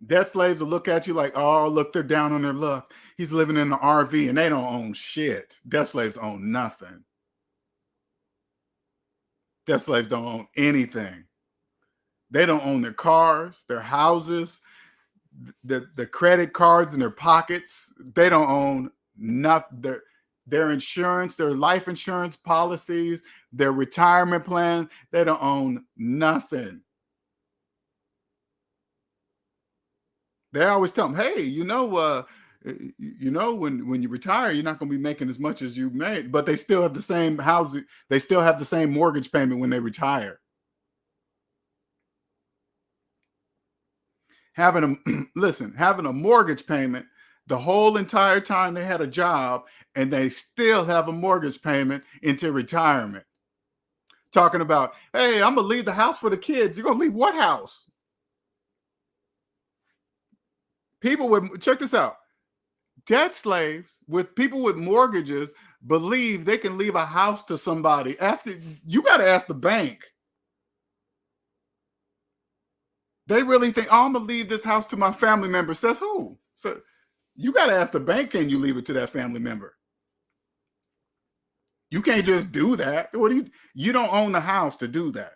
Debt slaves will look at you like, oh, look, they're down on their luck. He's living in an RV and they don't own shit. Debt slaves own nothing. Debt slaves don't own anything. They don't own their cars, their houses, the credit cards in their pockets. They don't own nothing. Their insurance, their life insurance policies, their retirement plans, they don't own nothing. They always tell them, hey, when you retire, you're not going to be making as much as you made, but they still have the same housing. They still have the same mortgage payment when they retire. Having a mortgage payment the whole entire time they had a job, and they still have a mortgage payment into retirement. Talking about, hey, I'm going to leave the house for the kids. You're going to leave what house? Check this out. Debt slaves with people with mortgages believe they can leave a house to somebody. You got to ask the bank. They really think, oh, I'm going to leave this house to my family member. Says who? So you got to ask the bank, can you leave it to that family member? You can't just do that. You don't own the house to do that.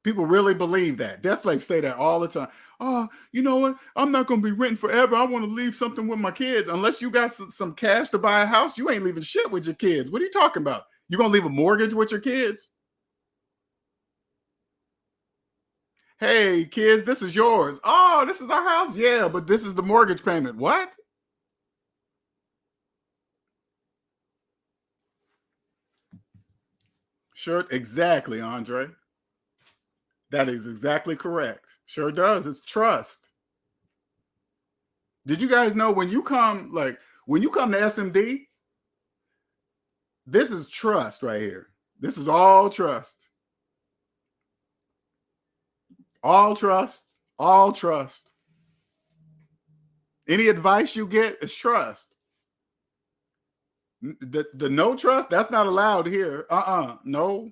People really believe that. Debt slaves say that all the time. Oh, you know what? I'm not going to be renting forever. I want to leave something with my kids. Unless you got some cash to buy a house, you ain't leaving shit with your kids. What are you talking about? You going to leave a mortgage with your kids? Hey, kids, this is yours. Oh, this is our house? Yeah, but this is the mortgage payment. What? Sure, exactly, Andre. That is exactly correct. Sure does. It's trust. Did you guys know when you come to SMD, this is trust right here. This is all trust. All trust. All trust. Any advice you get is trust. The no trust, that's not allowed here. No.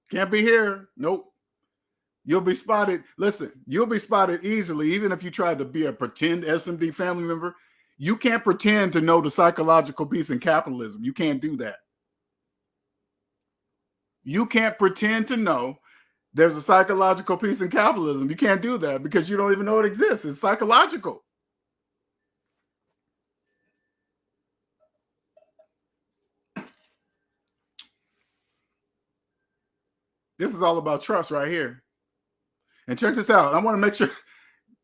Can't be here. Nope. You'll be spotted. Listen, you'll be spotted easily, even if you try to be a pretend SMD family member. You can't pretend to know the psychological piece in capitalism. You can't do that. You can't pretend to know There's a psychological piece in capitalism. You can't do that because you don't even know it exists. It's psychological. This is all about trust right here. And check this out. I want to make sure,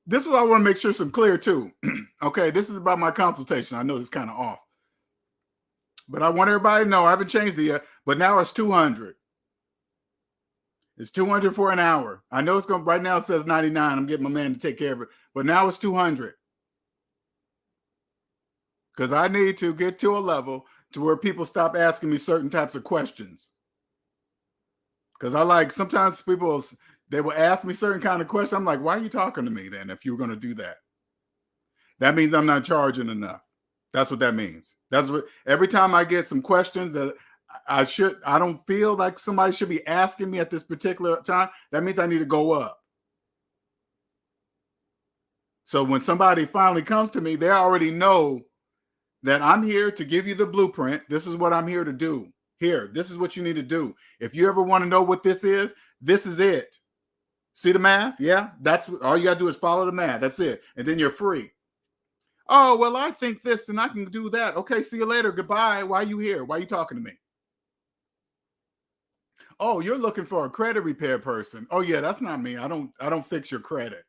this is what I want to make sure some clear too. Okay, this is about my consultation. I know it's kind of off. But I want everybody to know I haven't changed it yet, but now it's 200. It's 200 for an hour. I know it's going to, right now it says 99. I'm getting my man to take care of it, but now it's 200. Because I need to get to a level to where people stop asking me certain types of questions. Because I like, sometimes people, they will ask me certain kind of questions. I'm like, why are you talking to me then if you're going to do that? That means I'm not charging enough. That's what that means. That's what, every time I get some questions that I don't feel like somebody should be asking me at this particular time, that means I need to go up. So when somebody finally comes to me, they already know that I'm here to give you the blueprint. This is what I'm here to do. Here, this is what you need to do. If you ever want to know what this is it. See the math? Yeah, that's all you got to do is follow the math. That's it. And then you're free. Oh, well, I think this and I can do that. Okay, see you later. Goodbye. Why are you here? Why are you talking to me? Oh, you're looking for a credit repair person. Oh, yeah, that's not me. I don't fix your credit.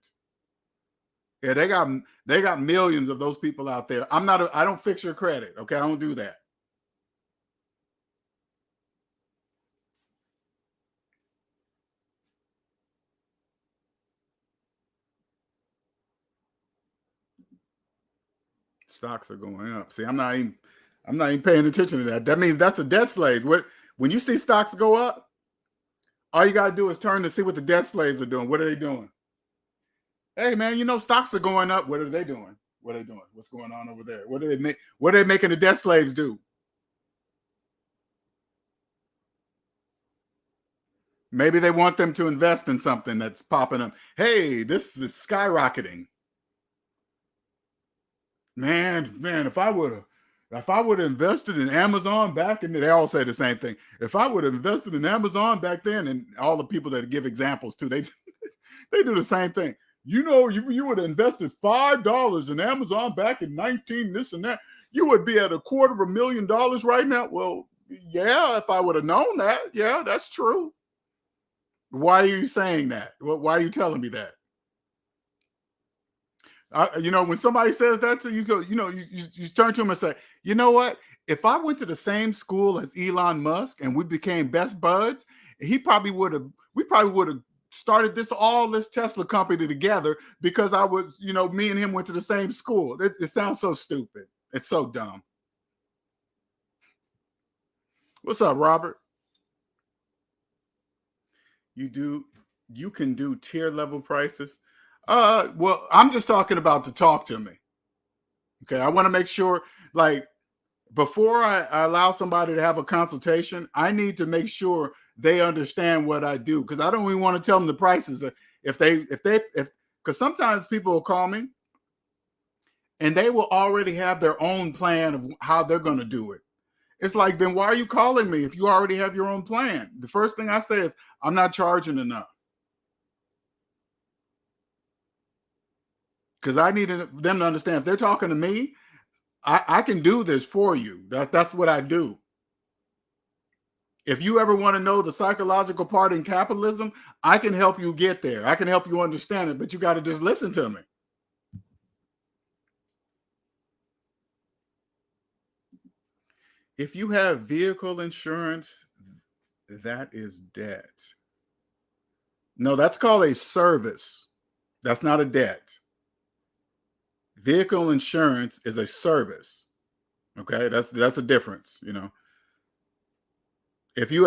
Yeah, they got millions of those people out there. I don't fix your credit. Okay, I don't do that. Stocks are going up. See, I'm not even paying attention to that. That means that's the debt slaves. When you see stocks go up, all you got to do is turn to see what the debt slaves are doing. What are they doing? Hey, man, you know, stocks are going up. What are they doing? What are they doing? What's going on over there? What are they making the debt slaves do? Maybe they want them to invest in something that's popping up. Hey, this is skyrocketing. Man, if I would have invested in Amazon back in, they all say the same thing. If I would have invested in Amazon back then, and all the people that give examples too, they do the same thing. You know, if you would have invested $5 in Amazon back in 19 this and that, you would be at $250,000 right now. Well, yeah, if I would have known that, yeah, that's true. Why are you saying that? Why are you telling me that? You know, when somebody says that to you, go, you know, you turn to him and say, you know what? If I went to the same school as Elon Musk and we became best buds, we probably would have started this Tesla company together because me and him went to the same school. It sounds so stupid. It's so dumb. What's up, Robert? You can do tier level prices. Well, I'm just talking about to talk to me. Okay, I want to make sure, like, before I allow somebody to have a consultation, I need to make sure they understand what I do, because I don't even want to tell them the prices. Because sometimes people will call me and they will already have their own plan of how they're going to do it. It's like, then why are you calling me if you already have your own plan? The first thing I say is, I'm not charging enough. Because I need them to understand, if they're talking to me, I can do this for you. That's what I do. If you ever want to know the psychological part in capitalism, I can help you get there. I can help you understand it, but you got to just listen to me. If you have vehicle insurance, that is debt. No, that's called a service. That's not a debt. Vehicle insurance is a service. Okay, that's a difference, you know. If you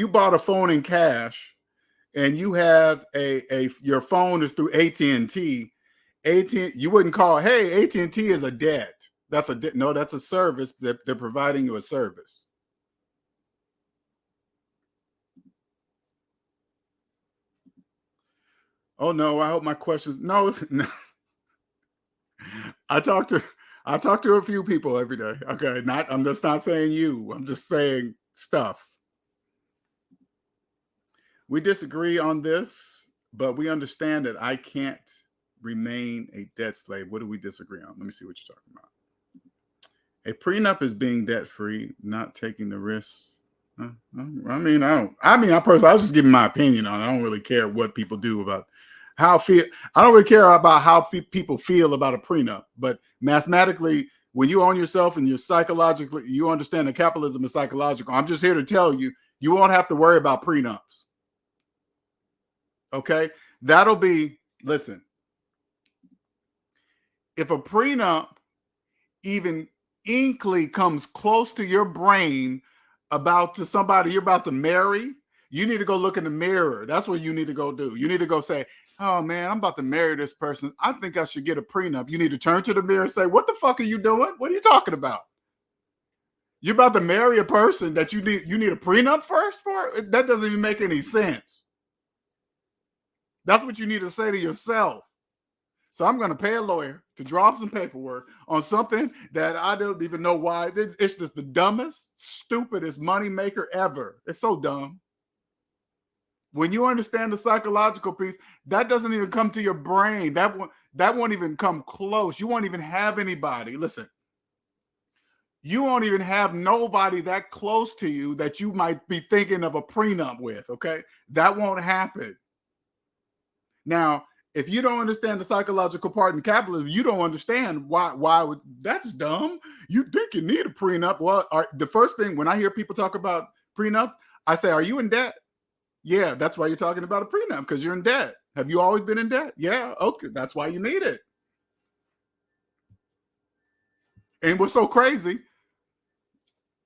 bought a phone in cash and you have your phone is through AT&T, you wouldn't call, hey, AT&T is a debt. No, that's a service. They're providing you a service. Oh no, I hope my questions. No, no. I talk to a few people every day. Okay, I'm just not saying you. I'm just saying stuff. We disagree on this, but we understand that I can't remain a debt slave. What do we disagree on? Let me see what you're talking about. A prenup is being debt free, not taking the risks. I was just giving my opinion on it. I don't really care what people do about how feel. I don't really care about how people feel about a prenup. But mathematically, when you own yourself and you're psychologically, you understand that capitalism is psychological. I'm just here to tell you, you won't have to worry about prenups. Okay, that'll be. Listen, if a prenup even inkly comes close to your brain about to somebody you're about to marry, you need to go look in the mirror. That's what you need to go do. You need to go say, oh man, I'm about to marry this person. I think I should get a prenup. You need to turn to the mirror and say, what the fuck are you doing? What are you talking about? You're about to marry a person that you need a prenup first for? That doesn't even make any sense. That's what you need to say to yourself. So I'm going to pay a lawyer to draw up some paperwork on something that I don't even know why. It's just the dumbest, stupidest moneymaker ever. It's so dumb. When you understand the psychological piece, that doesn't even come to your brain. That won't even come close. You won't even have anybody. Listen, you won't even have nobody that close to you that you might be thinking of a prenup with, okay? That won't happen. Now, if you don't understand the psychological part in capitalism, you don't understand why that's dumb. You think you need a prenup. Well, the first thing when I hear people talk about prenups, I say, are you in debt? Yeah, that's why you're talking about a prenup, because you're in debt. Have you always been in debt? Yeah, okay, that's why you need it. And what's so crazy,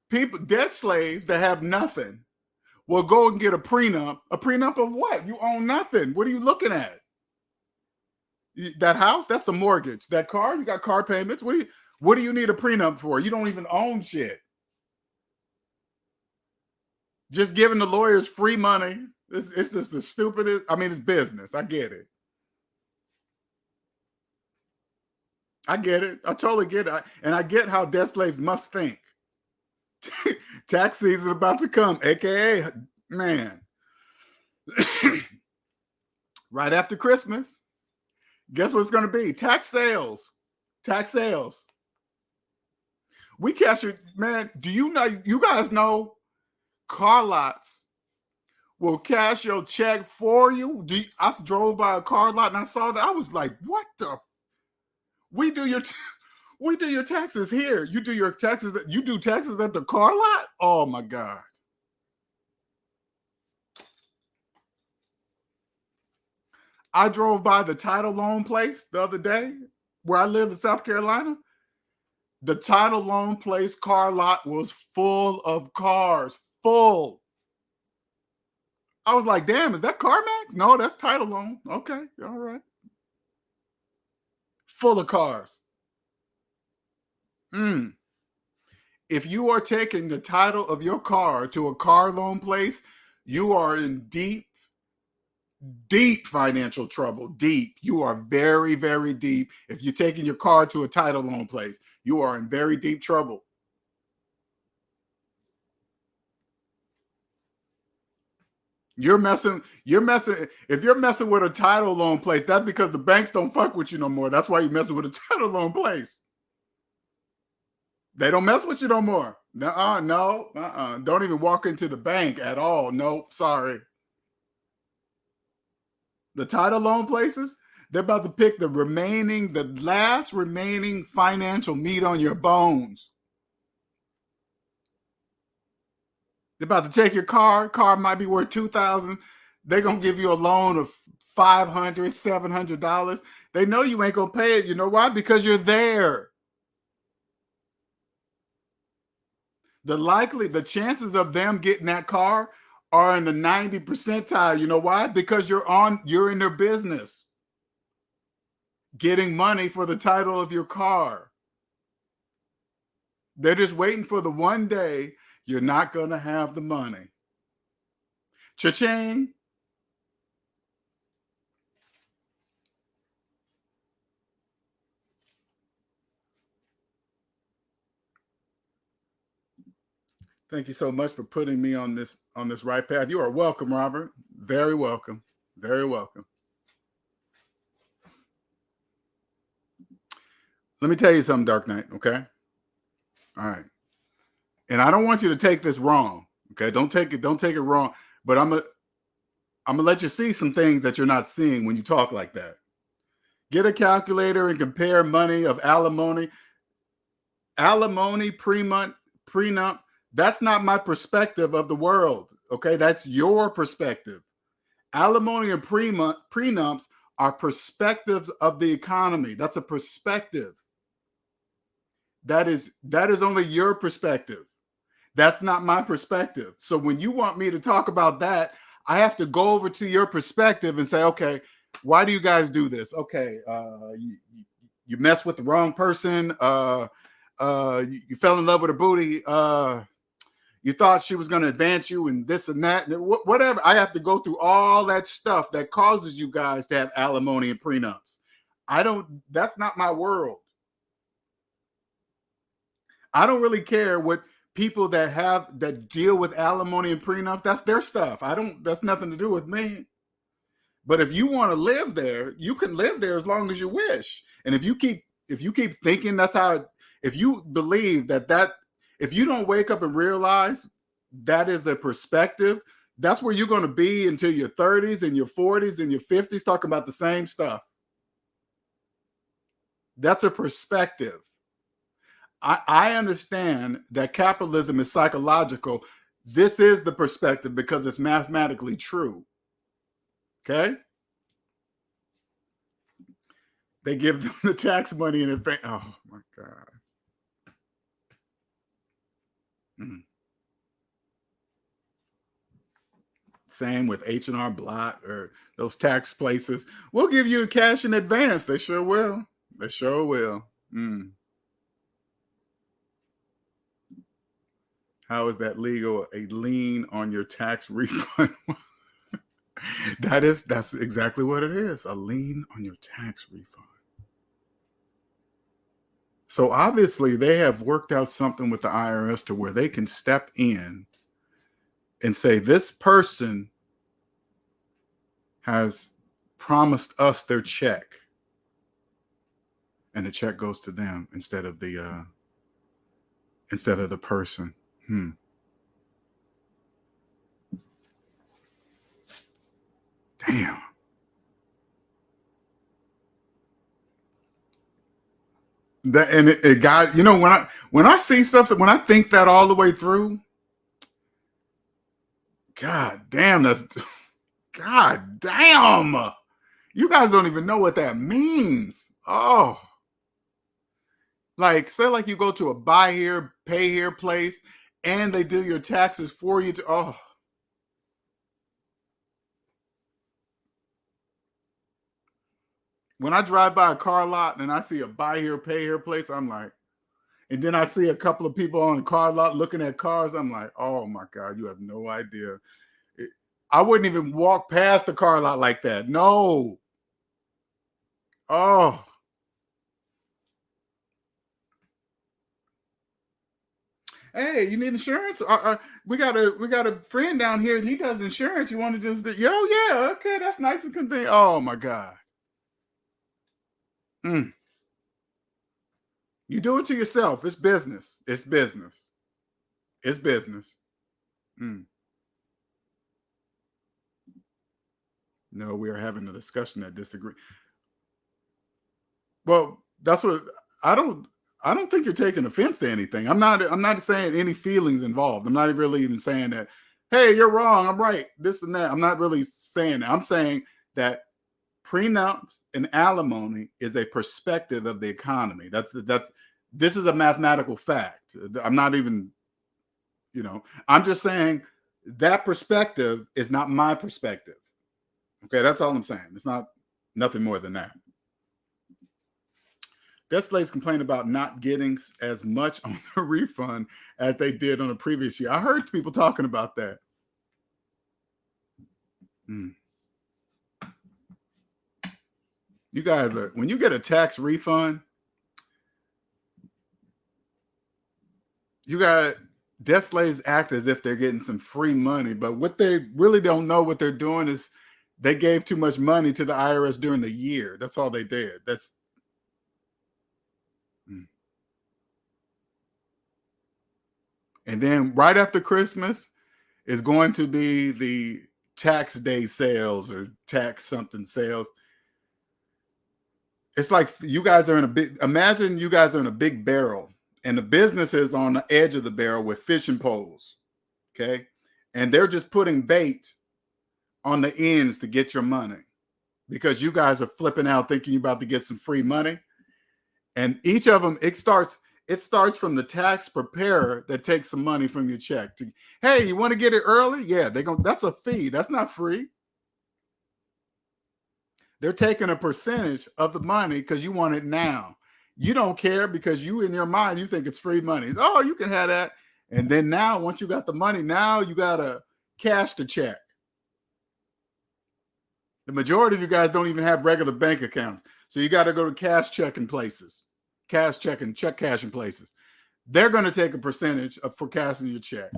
people, debt slaves that have nothing will go and get a prenup. A prenup of what? You own nothing. What are you looking at? That house, that's a mortgage. That car, you got car payments. What do you need a prenup for? You don't even own shit. Just giving the lawyers free money. It's just the stupidest. I mean, it's business. I get it. I get it. I totally get it. And I get how debt slaves must think. Tax season about to come, aka, man, right after Christmas. Guess what it's going to be? Tax sales. Tax sales. We cash it, man. Do you know? You guys know car lots will cash your check for you. I drove by a car lot and I saw that. I was like, what the? We do your taxes here. You do your taxes. You do taxes at the car lot? Oh my God. I drove by the title loan place the other day where I live in South Carolina. The title loan place car lot was full of cars. Full. I was like, damn, is that CarMax? No, that's title loan. Okay, all right. Full of cars. If you are taking the title of your car to a car loan place, you are in deep financial trouble. Deep. You are very, very deep. If you're taking your car to a title loan place, you are in very deep trouble. You're messing. If you're messing with a title loan place, that's because the banks don't fuck with you no more. That's why you're messing with a title loan place. They don't mess with you no more. No. Don't even walk into the bank at all. Nope. Sorry. The title loan places, they're about to pick the last remaining financial meat on your bones. They're about to take your car. Car might be worth $2,000. They're gonna give you a loan of $500, $700. They know you ain't gonna pay it. You know why? Because you're there. The chances of them getting that car are in the 90 percentile. You know why? Because you're in their business, getting money for the title of your car. They're just waiting for the one day you're not going to have the money. Cha-ching. Thank you so much for putting me on this right path. You are welcome, Robert. Very welcome. Very welcome. Let me tell you something, Dark Knight, okay? All right. And I don't want you to take this wrong. Okay. Don't take it wrong. But I'm gonna let you see some things that you're not seeing when you talk like that. Get a calculator and compare money of alimony. Alimony, prenup. That's not my perspective of the world. Okay. That's your perspective. Alimony and prenups are perspectives of the economy. That's a perspective. That is only your perspective. That's not my perspective. So when you want me to talk about that, I have to go over to your perspective and say, okay, why do you guys do this? Okay, you mess with the wrong person. You fell in love with a booty. You thought she was going to advance you and this and that. Whatever. I have to go through all that stuff that causes you guys to have alimony and prenups. That's not my world. I don't really care what people that deal with alimony and prenups, that's their stuff. That's nothing to do with me. But if you want to live there, you can live there as long as you wish. And if you keep thinking that's how, if you believe that if you don't wake up and realize that is a perspective, that's where you're going to be until your 30s and your 40s and your 50s talking about the same stuff. That's a perspective. I understand that capitalism is psychological. This is the perspective because it's mathematically true. Okay? They give them the tax money in advance. Oh my God. Same with H&R Block or those tax places. We'll give you cash in advance. They sure will. They sure will. How is that legal? A lien on your tax refund. That's exactly what it is. A lien on your tax refund. So obviously they have worked out something with the IRS to where they can step in and say, this person has promised us their check. And the check goes to them instead of the person. Damn. That, and it got, when I see stuff, when I think that all the way through, God damn, God damn. You guys don't even know what that means. Oh. Like, say like you go to a buy here, pay here place, and they do your taxes for you. When I drive by a car lot and I see a buy here, pay here place, I'm like, and then I see a couple of people on the car lot looking at cars, I'm like, oh my God, you have no idea. I wouldn't even walk past the car lot like that. No. Oh. Hey, you need insurance? We got a friend down here. He does insurance. You want to just, yeah, okay, that's nice and convenient. Oh my God. You do it to yourself. It's business. It's business. It's business. No, we are having a discussion that disagree. Well, that's what I don't think you're taking offense to anything. I'm not saying any feelings involved. I'm not really even saying that, hey, you're wrong, I'm right, this and that. I'm not really saying that. I'm saying that prenups and alimony is a perspective of the economy. This is a mathematical fact. I'm not even, I'm just saying that perspective is not my perspective. Okay, that's all I'm saying. It's nothing more than that. Debt slaves complain about not getting as much on the refund as they did on the previous year. I heard people talking about that. You guys when you get a tax refund, you got debt slaves act as if they're getting some free money, but what they really don't know what they're doing is they gave too much money to the IRS during the year. That's all they did. That's and then right after Christmas is going to be the tax day sales or tax something sales. It's like you guys are in a big, imagine you guys are in a big barrel and the business is on the edge of the barrel with fishing poles. Okay. And they're just putting bait on the ends to get your money because you guys are flipping out thinking you're about to get some free money. And each of them, it starts from the tax preparer that takes some money from your check. Hey, you want to get it early? Yeah, that's a fee. That's not free. They're taking a percentage of the money because you want it now. You don't care because you in your mind, you think it's free money. Oh, you can have that. And then now, once you got the money, now you got to cash the check. The majority of you guys don't even have regular bank accounts. So you got to go to cash checking places, cash checking, check cashing places. They're going to take a percentage for cashing your check.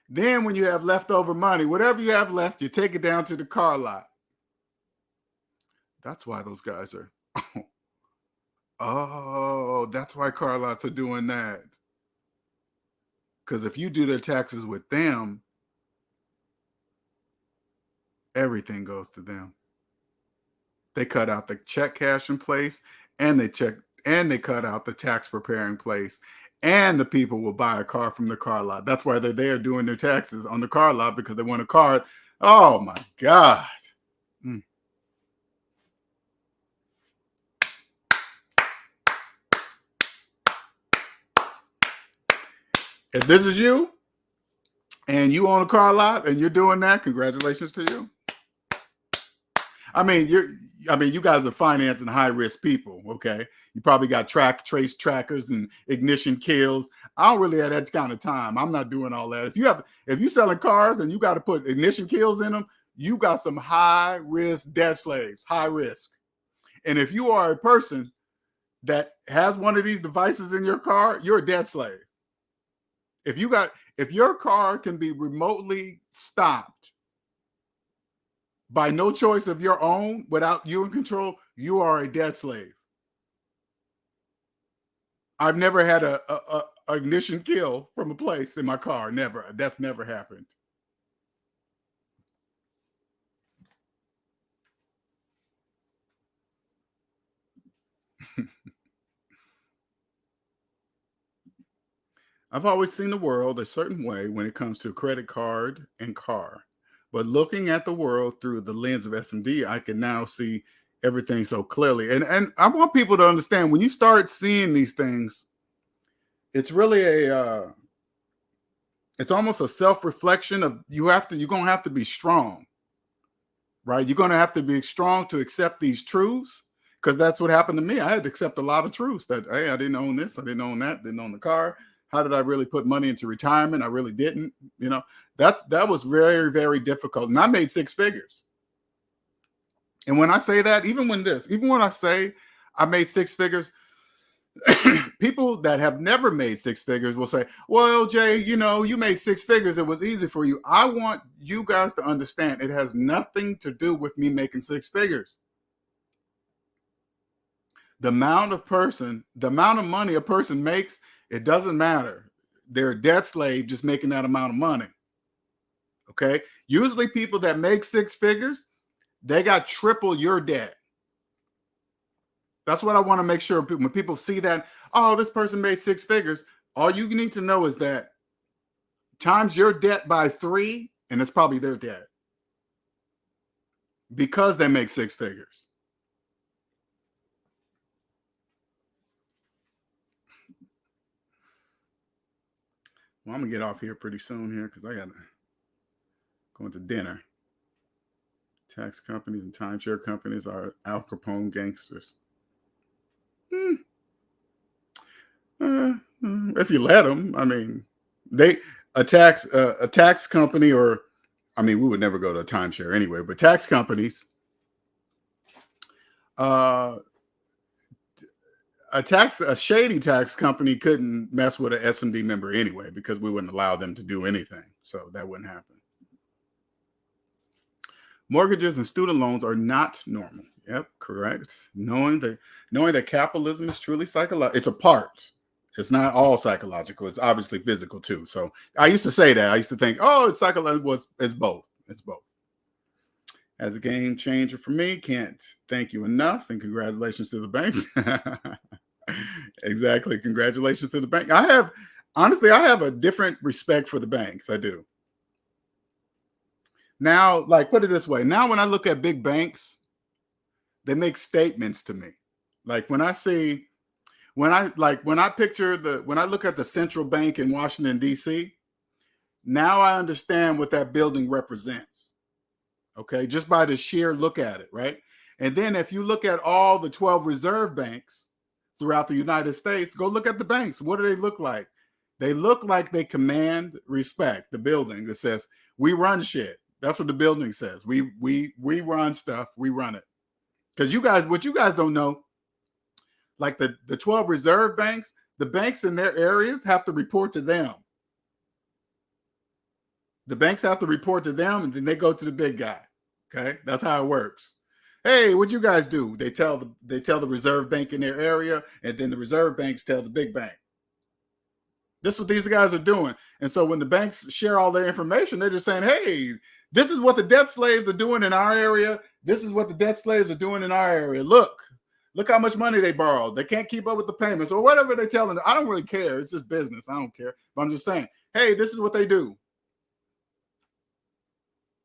Then when you have leftover money, whatever you have left, you take it down to the car lot. That's why those guys are, oh, that's why car lots are doing that. Because if you do their taxes with them, everything goes to them. They cut out the check cashing place and they cut out the tax preparing place. And the people will buy a car from the car lot. That's why they're there doing their taxes on the car lot because they want a card. Oh my God. If this is you and you own a car lot and you're doing that, congratulations to you. I mean, you guys are financing high risk people. Okay. You probably got trace trackers and ignition kills. I don't really have that kind of time. I'm not doing all that. If you're selling cars and you got to put ignition kills in them, you got some high risk debt slaves, high risk. And if you are a person that has one of these devices in your car, you're a debt slave. If your car can be remotely stopped by no choice of your own, without you in control, you are a debt slave. I've never had a ignition kill from a place in my car. Never. That's never happened. I've always seen the world a certain way when it comes to credit card and car. But looking at the world through the lens of SMD, I can now see everything so clearly. And I want people to understand when you start seeing these things, it's really it's almost a self-reflection of you're going to have to be strong, right? You're going to have to be strong to accept these truths because that's what happened to me. I had to accept a lot of truths that, hey, I didn't own this. I didn't own that. Didn't own the car. How did I really put money into retirement? I really didn't. That was very, very difficult. And I made six figures. And when I say that, even when I say I made six figures, people that have never made six figures will say, well, Jay, you made six figures. It was easy for you. I want you guys to understand it has nothing to do with me making six figures. The amount of money a person makes, it doesn't matter. They're a debt slave just making that amount of money. Okay. Usually people that make six figures, they got triple your debt. That's what I want to make sure when people see that, oh, this person made six figures, all you need to know is that times your debt by 3, and it's probably their debt because they make six figures. Well, I'm going to get off here pretty soon here because I got to go into dinner. Tax companies and timeshare companies are Al Capone gangsters. If you let them, I mean, a tax company, or I mean, we would never go to a timeshare anyway, but tax companies a shady tax company couldn't mess with an SMD member anyway, because we wouldn't allow them to do anything. So that wouldn't happen. Mortgages and student loans are not normal. Yep, correct. Knowing that capitalism is truly psychological, it's a part. It's not all psychological. It's obviously physical too. So I used to say that. I used to think, oh, it's psychological. It's both. It's both. As a game changer for me, can't thank you enough. And congratulations to the banks. Exactly. Congratulations to the bank. I have a different respect for the banks. I do. Now, like, put it this way. Now, when I look at big banks, they make statements to me. Like when I look at the central bank in Washington, D.C., now I understand what that building represents. Okay, just by the sheer look at it, right? And then if you look at all the 12 reserve banks throughout the United States, go look at the banks. What do they look like? They look like they command respect. The building that says, we run shit. That's what the building says. We run stuff. We run it. Because what you guys don't know, like the 12 reserve banks, the banks in their areas have to report to them. The banks have to report to them, and then they go to the big guy. Okay, that's how it works. Hey, what you guys do? They tell the reserve bank in their area, and then the reserve banks tell the big bank. This is what these guys are doing. And so when the banks share all their information, they're just saying, hey, this is what the debt slaves are doing in our area. This is what the debt slaves are doing in our area. Look how much money they borrowed. They can't keep up with the payments or whatever they're telling them. I don't really care. It's just business. I don't care. But I'm just saying, hey, this is what they do.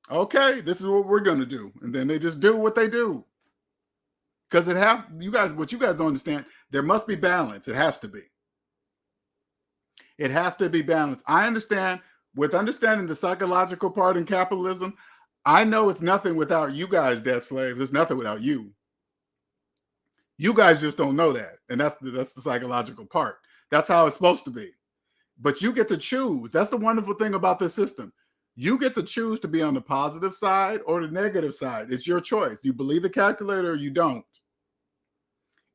Okay, this is what we're going to do. And then they just do what they do. Because what you guys don't understand, there must be balance. It has to be. It has to be balanced. I understand, with understanding the psychological part in capitalism, I know it's nothing without you guys, debt slaves. It's nothing without you. You guys just don't know that. And that's the psychological part. That's how it's supposed to be. But you get to choose. That's the wonderful thing about this system. You get to choose to be on the positive side or the negative side. It's your choice. You believe the calculator or you don't.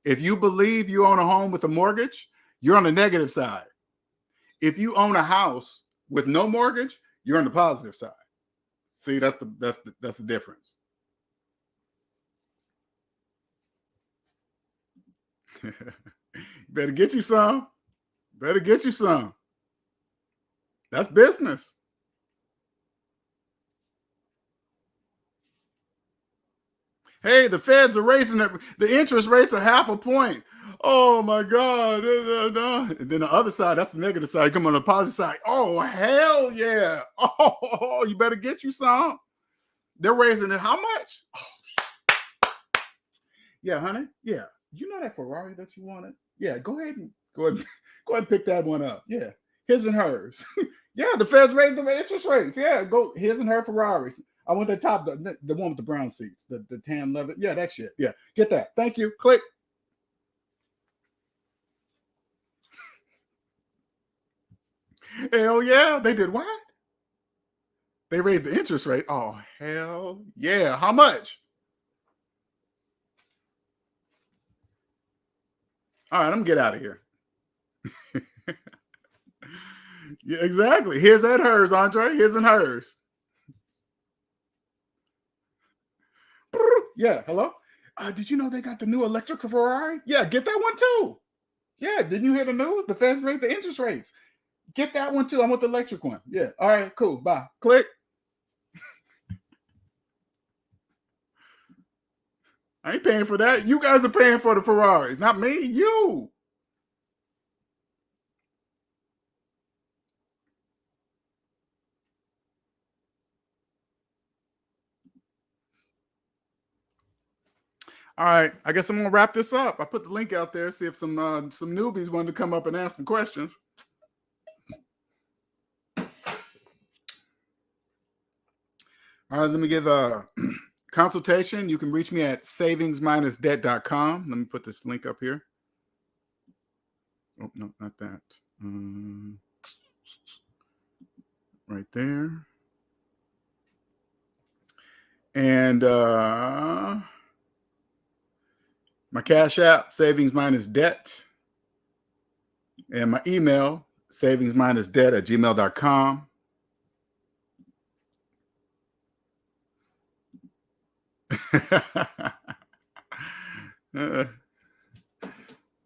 If you believe you own a home with a mortgage, you're on the negative side. If you own a house with no mortgage, you're on the positive side. See, that's the difference. Better get you some. Better get you some. That's business. Hey, the feds are raising the interest rates a 0.5 point. Oh my God. And then the other side, that's the negative side. Come on the positive side. Oh, hell yeah. Oh, you better get you some. They're raising it how much? Oh, yeah, honey. Yeah. You know that Ferrari that you wanted? Yeah, go ahead and pick that one up. Yeah. His and hers. Yeah, the feds raised the interest rates. Yeah, go his and her Ferraris. I want the top, the one with the brown seats, the tan leather. Yeah, that shit. Yeah, get that. Thank you. Click. Hell yeah, they did what? They raised the interest rate. Oh, hell yeah. How much? All right, I'm gonna get out of here. Yeah, exactly. His and hers, Andre. His and hers. Yeah, hello? Did you know they got the new electric Ferrari? Yeah, get that one too. Yeah, didn't you hear the news? The feds raised the interest rates. Get that one too. I want the electric one. Yeah. All right, cool. Bye. Click. I ain't paying for that. You guys are paying for the Ferraris, not me. You. All right. I guess I'm gonna wrap this up. I put the link out there. See if some newbies wanted to come up and ask some questions. All right. Let me give a consultation. You can reach me at SavingsMinusDebt.com. Let me put this link up here. Oh no, not that. Right there. And My Cash App, SavingsMinusDebt. And my email, SavingsMinusDebt@gmail.com.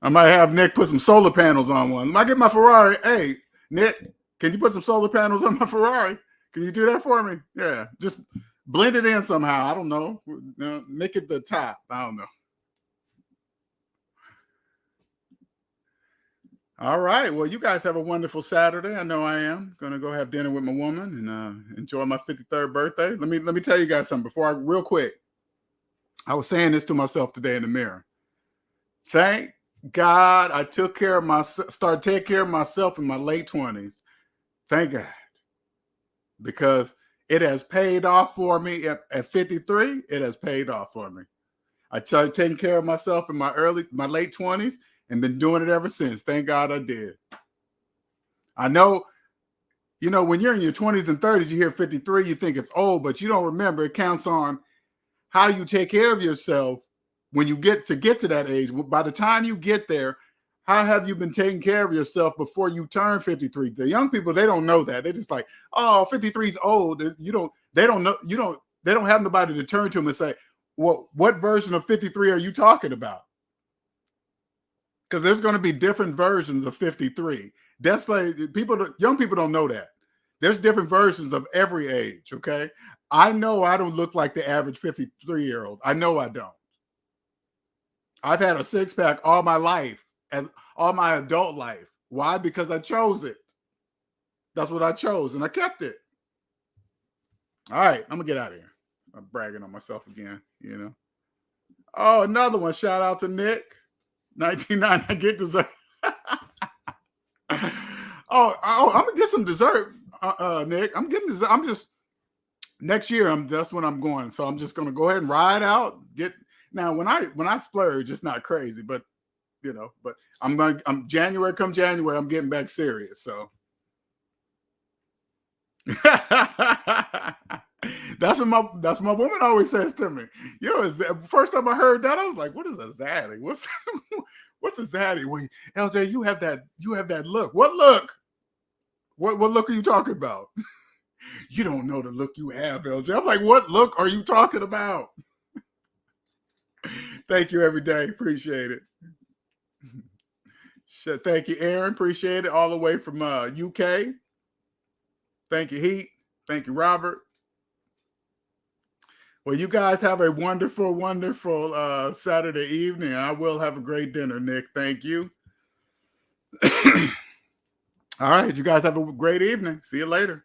I might have Nick put some solar panels on one. I get my Ferrari. Hey, Nick, can you put some solar panels on my Ferrari? Can you do that for me? Yeah, just blend it in somehow. I don't know. Make it the top. I don't know. All right. Well, you guys have a wonderful Saturday. I know I am going to go have dinner with my woman and enjoy my 53rd birthday. Let me tell you guys something before real quick. I was saying this to myself today in the mirror. Thank God I started taking care of myself in my late 20s. Thank God. Because it has paid off for me at 53. It has paid off for me. I started taking care of myself in my late 20s and been doing it ever since. Thank God I did. I know, when you're in your 20s and 30s, you hear 53, you think it's old, but you don't remember. It counts on how you take care of yourself when you get to that age. By the time you get there, how have you been taking care of yourself before you turn 53? The young people, they don't know that. They're just like, oh, 53 is old. They don't have nobody to turn to them and say, well, what version of 53 are you talking about? Because there's going to be different versions of 53. That's like young people don't know that. There's different versions of every age. Okay. I know I don't look like the average 53-year-old. I know I don't. I've had a six-pack all my life, all my adult life. Why? Because I chose it. That's what I chose, and I kept it. All right, I'm gonna get out of here. I'm bragging on myself again, Oh, another one. Shout out to Nick. 1990. I get dessert. oh, I'm gonna get some dessert, Nick. I'm getting dessert. Next year. That's when I'm going. So I'm just gonna go ahead and ride out. Now when I splurge, it's not crazy, but but I'm January. Come January, I'm getting back serious. So that's what my woman always says to me. First time I heard that, I was like, what is a zaddy? What's a zaddy? Wait, LJ, you have that look. What look? What look are you talking about? You don't know the look you have, LJ. I'm like, what look are you talking about? Thank you every day. Appreciate it. Thank you, Aaron. Appreciate it. All the way from UK. Thank you, Heat. Thank you, Robert. Well, you guys have a wonderful, wonderful Saturday evening. I will have a great dinner, Nick. Thank you. All right. You guys have a great evening. See you later.